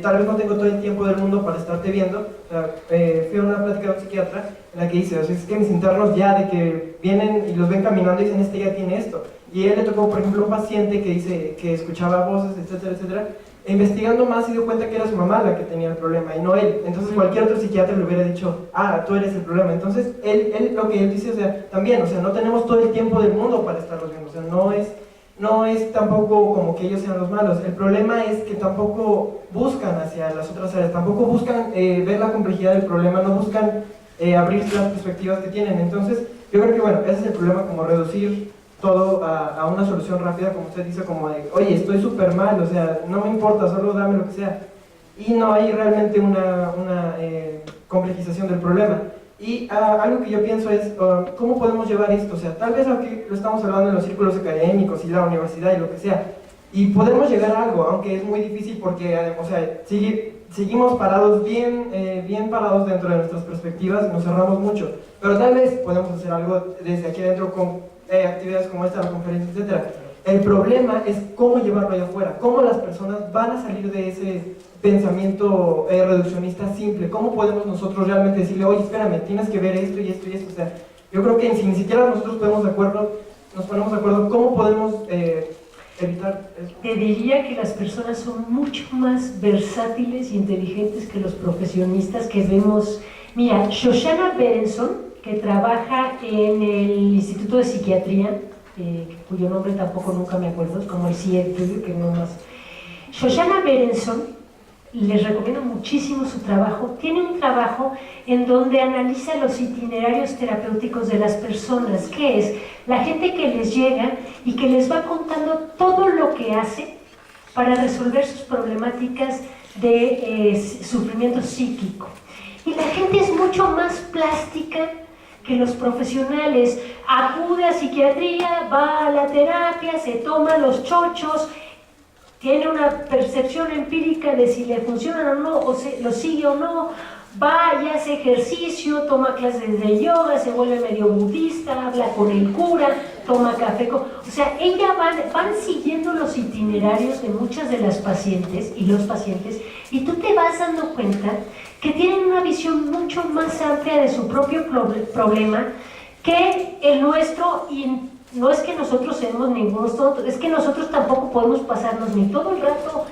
Speaker 8: tal vez no tengo todo el tiempo del mundo para estarte viendo. O sea, fui a una plática de un psiquiatra en la que dice, o sea, es que mis internos ya de que vienen y los ven caminando y dicen, este ya tiene esto. Y él le tocó, por ejemplo, un paciente que dice que escuchaba voces, etcétera, etcétera, e investigando más se dio cuenta que era su mamá la que tenía el problema y no él. Entonces cualquier otro psiquiatra le hubiera dicho, ah, tú eres el problema. Entonces él lo que él dice, o sea, también, o sea, no tenemos todo el tiempo del mundo para estarlos viendo, o sea, no es tampoco como que ellos sean los malos. El problema es que tampoco buscan hacia las otras áreas, tampoco buscan ver la complejidad del problema, no buscan abrirse las perspectivas que tienen. Entonces yo creo que, bueno, ese es el problema, como reducir todo a una solución rápida, como usted dice, como de, oye, estoy súper mal, o sea, no me importa, solo dame lo que sea. Y no hay realmente una complejización del problema. Y algo que yo pienso es, ¿cómo podemos llevar esto? O sea, tal vez aquí lo estamos hablando en los círculos académicos y la universidad y lo que sea, y podemos llegar a algo, aunque es muy difícil porque, o sea, seguimos parados, bien parados dentro de nuestras perspectivas, nos cerramos mucho, pero tal vez podemos hacer algo desde aquí adentro con actividades como esta, la conferencia, etc. El problema es cómo llevarlo allá afuera, cómo las personas van a salir de ese pensamiento reduccionista simple, cómo podemos nosotros realmente decirle, oye, espérame, tienes que ver esto y esto y esto. O sea, yo creo que si ni siquiera nosotros nos ponemos de acuerdo, ¿cómo podemos evitar eso?
Speaker 2: Te diría que las personas son mucho más versátiles e inteligentes que los profesionistas que vemos. Mira, Shoshana Berenson, que trabaja en el Instituto de Psiquiatría, cuyo nombre tampoco nunca me acuerdo, es como el CIE, que no más. Shoshana Berenson, les recomiendo muchísimo su trabajo. Tiene un trabajo en donde analiza los itinerarios terapéuticos de las personas, que es la gente que les llega y que les va contando todo lo que hace para resolver sus problemáticas de sufrimiento psíquico. Y la gente es mucho más plástica que los profesionales. Acude a psiquiatría, va a la terapia, se toma los chochos, tiene una percepción empírica de si le funcionan o no, o lo sigue o no, va y hace ejercicio, toma clases de yoga, se vuelve medio budista, habla con el cura, toma café. O sea, ellas van siguiendo los itinerarios de muchas de las pacientes y los pacientes, y tú te vas dando cuenta que tienen una visión mucho más amplia de su propio problema que el nuestro. Y no es que nosotros seamos ningunos tontos, es que nosotros tampoco podemos pasarnos ni todo el rato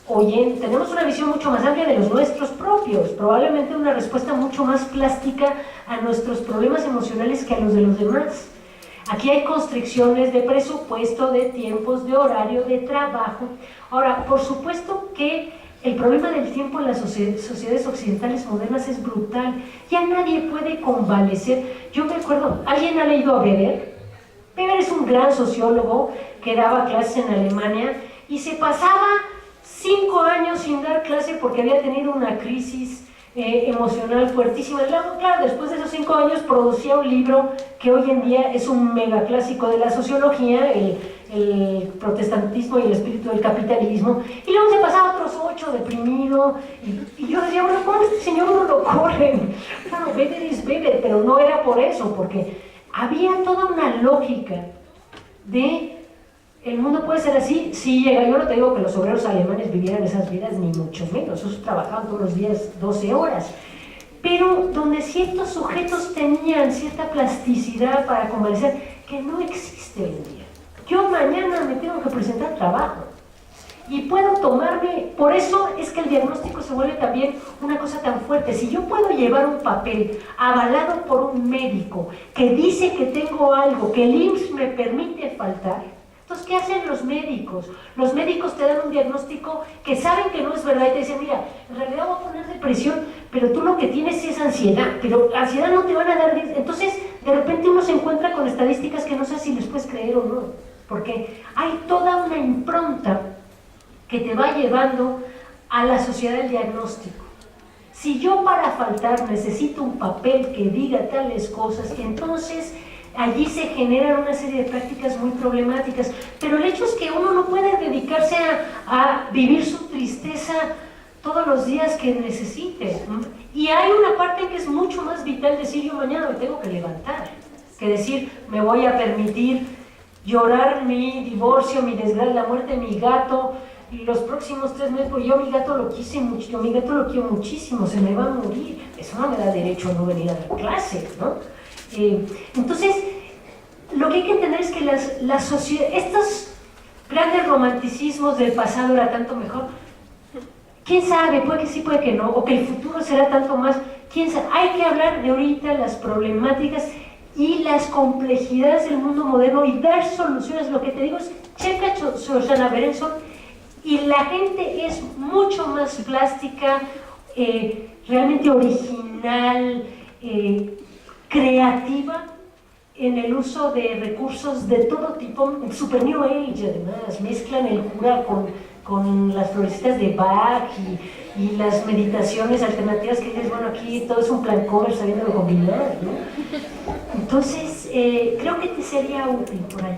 Speaker 2: oyendo. Tenemos una visión mucho más amplia de los nuestros propios, probablemente una respuesta mucho más plástica a nuestros problemas emocionales que a los de los demás. Aquí hay constricciones de presupuesto, de tiempos, de horario, de trabajo. Ahora, por supuesto que el problema del tiempo en las sociedades occidentales modernas es brutal. Ya nadie puede convalecer. Yo me acuerdo, ¿alguien ha leído a Weber? Weber es un gran sociólogo que daba clases en Alemania y se pasaba 5 años sin dar clase porque había tenido una crisis emocional fuertísima. Claro, después de esos 5 años producía un libro que hoy en día es un megaclásico de la sociología, el protestantismo y el espíritu del capitalismo, y luego se pasaba otros 8 deprimido, y yo decía, bueno, ¿cómo este señor no lo corren? Claro, Weber es Weber, pero no era por eso, porque había toda una lógica de el mundo puede ser así, sí llega. Yo no te digo que los obreros alemanes vivieran esas vidas, ni mucho menos, esos trabajaban todos los días 12 horas, pero donde ciertos sujetos tenían cierta plasticidad para convencer que no existe hoy en día. Yo mañana me tengo que presentar trabajo y puedo tomarme, por eso es que el diagnóstico se vuelve también una cosa tan fuerte. Si yo puedo llevar un papel avalado por un médico que dice que tengo algo que el IMSS me permite faltar, entonces, ¿qué hacen los médicos? Los médicos te dan un diagnóstico que saben que no es verdad y te dicen, mira, en realidad voy a poner depresión, pero tú lo que tienes es ansiedad, pero ansiedad no te van a dar. Entonces, de repente uno se encuentra con estadísticas que no sé si les puedes creer o no, porque hay toda una impronta que te va llevando a la sociedad del diagnóstico. Si yo para faltar necesito un papel que diga tales cosas, entonces allí se generan una serie de prácticas muy problemáticas, pero el hecho es que uno no puede dedicarse a vivir su tristeza todos los días que necesite, y hay una parte que es mucho más vital, decir yo mañana me tengo que levantar, que decir me voy a permitir llorar mi divorcio, mi desgracia, la muerte de mi gato, y los próximos 3 meses, pues yo mi gato lo quise mucho, yo mi gato lo quiero muchísimo, se me va a morir, eso no me da derecho a no venir a la clase, ¿no? Entonces, lo que hay que entender es que estos grandes romanticismos del pasado era tanto mejor, quién sabe, puede que sí, puede que no, o que el futuro será tanto más, quién sabe. Hay que hablar de ahorita las problemáticas y las complejidades del mundo moderno y dar soluciones. Lo que te digo es, checa Shoshana Berenson y la gente es mucho más plástica, realmente original, creativa en el uso de recursos de todo tipo, super New Age además, mezclan el cura con las florecitas de Bach y las meditaciones alternativas que dices, bueno, aquí todo es un plan cover sabiendo lo combinar, ¿no? Entonces, creo que te sería útil por ahí.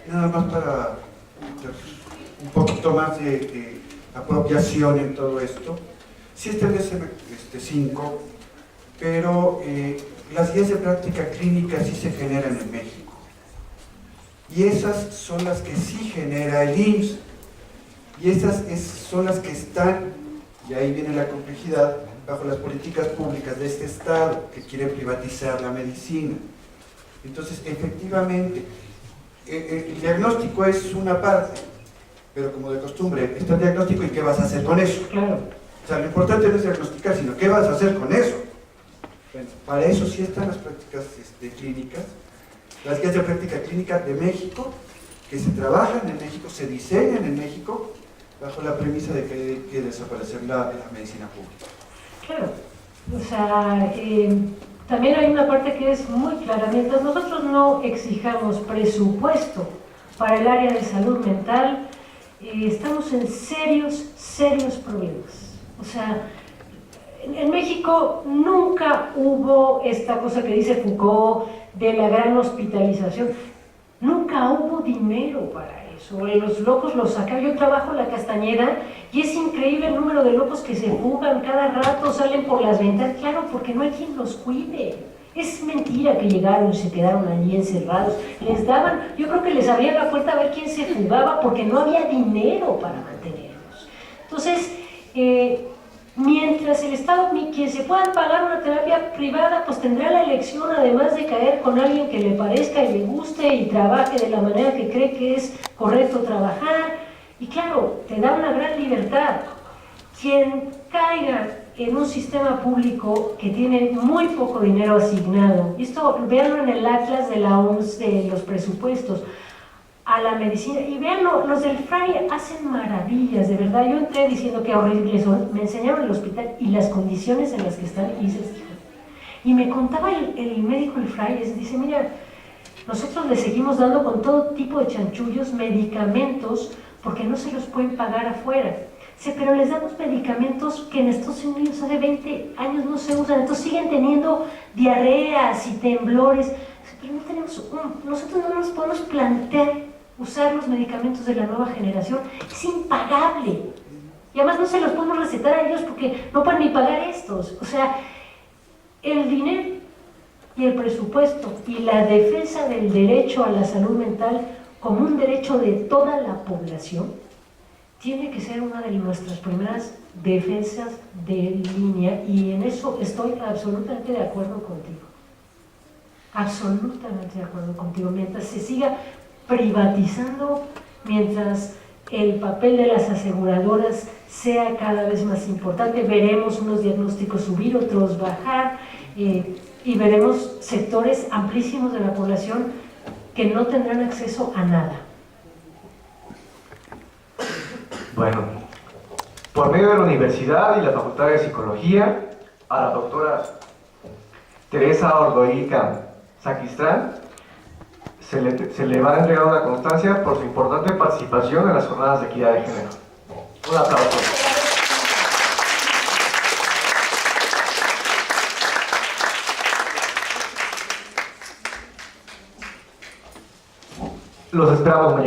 Speaker 9: Nada más para un poquito más de apropiación en todo esto. Sí establece 5, pero las guías de práctica clínica sí se generan en México. Y esas son las que sí genera el IMSS. Y esas son las que están, y ahí viene la complejidad, bajo las políticas públicas de este Estado, que quiere privatizar la medicina. Entonces, efectivamente, el diagnóstico es una parte, pero como de costumbre, está el diagnóstico y ¿qué vas a hacer con eso?
Speaker 2: Claro.
Speaker 9: O sea, lo importante no es diagnosticar, sino ¿qué vas a hacer con eso? Bueno, para eso sí están las prácticas clínicas, las guías de práctica clínica de México, que se trabajan en México, se diseñan en México, bajo la premisa de que hay que desaparecer la medicina pública.
Speaker 2: Claro, o sea, también hay una parte que es muy clara. Mientras nosotros no exijamos presupuesto para el área de salud mental, estamos en serios problemas. O sea, en México nunca hubo esta cosa que dice Foucault de la gran hospitalización. Nunca hubo dinero para eso. Los locos los sacaban. Yo trabajo en la Castañeda y es increíble el número de locos que se fugan cada rato, salen por las ventanas. Claro, porque no hay quien los cuide. Es mentira que llegaron y se quedaron allí encerrados. Les daban, yo creo que les abrían la puerta a ver quién se fugaba porque no había dinero para mantenerlos. Entonces, mientras el Estado, quien se pueda pagar una terapia privada, pues tendrá la elección, además de caer con alguien que le parezca y le guste y trabaje de la manera que cree que es correcto trabajar. Y claro, te da una gran libertad. Quien caiga en un sistema público que tiene muy poco dinero asignado, y esto véanlo en el atlas de la OMS de los presupuestos, a la medicina, y véanlo, los del FRAI hacen maravillas, de verdad. Yo entré diciendo que horribles son, me enseñaron el hospital y las condiciones en las que están, y dices, y me contaba el médico del FRAI, dice, mira, nosotros le seguimos dando con todo tipo de chanchullos medicamentos porque no se los pueden pagar afuera. Sí, pero les damos medicamentos que en Estados Unidos hace 20 años no se usan, entonces siguen teniendo diarreas y temblores. Pero no tenemos nosotros no nos podemos plantear usar los medicamentos de la nueva generación, es impagable. Y además no se los podemos recetar a ellos porque no pueden ni pagar estos. O sea, el dinero y el presupuesto y la defensa del derecho a la salud mental como un derecho de toda la población tiene que ser una de nuestras primeras defensas de línea, y en eso estoy absolutamente de acuerdo contigo. Absolutamente de acuerdo contigo. Mientras se siga privatizando, mientras el papel de las aseguradoras sea cada vez más importante, veremos unos diagnósticos subir, otros bajar, y veremos sectores amplísimos de la población que no tendrán acceso a nada.
Speaker 1: Bueno, por medio de la universidad y la Facultad de Psicología, a la doctora Teresa Ordoica Sacristán se le va a entregar una constancia por su importante participación en las jornadas de equidad de género. Un aplauso. Los esperamos mañana.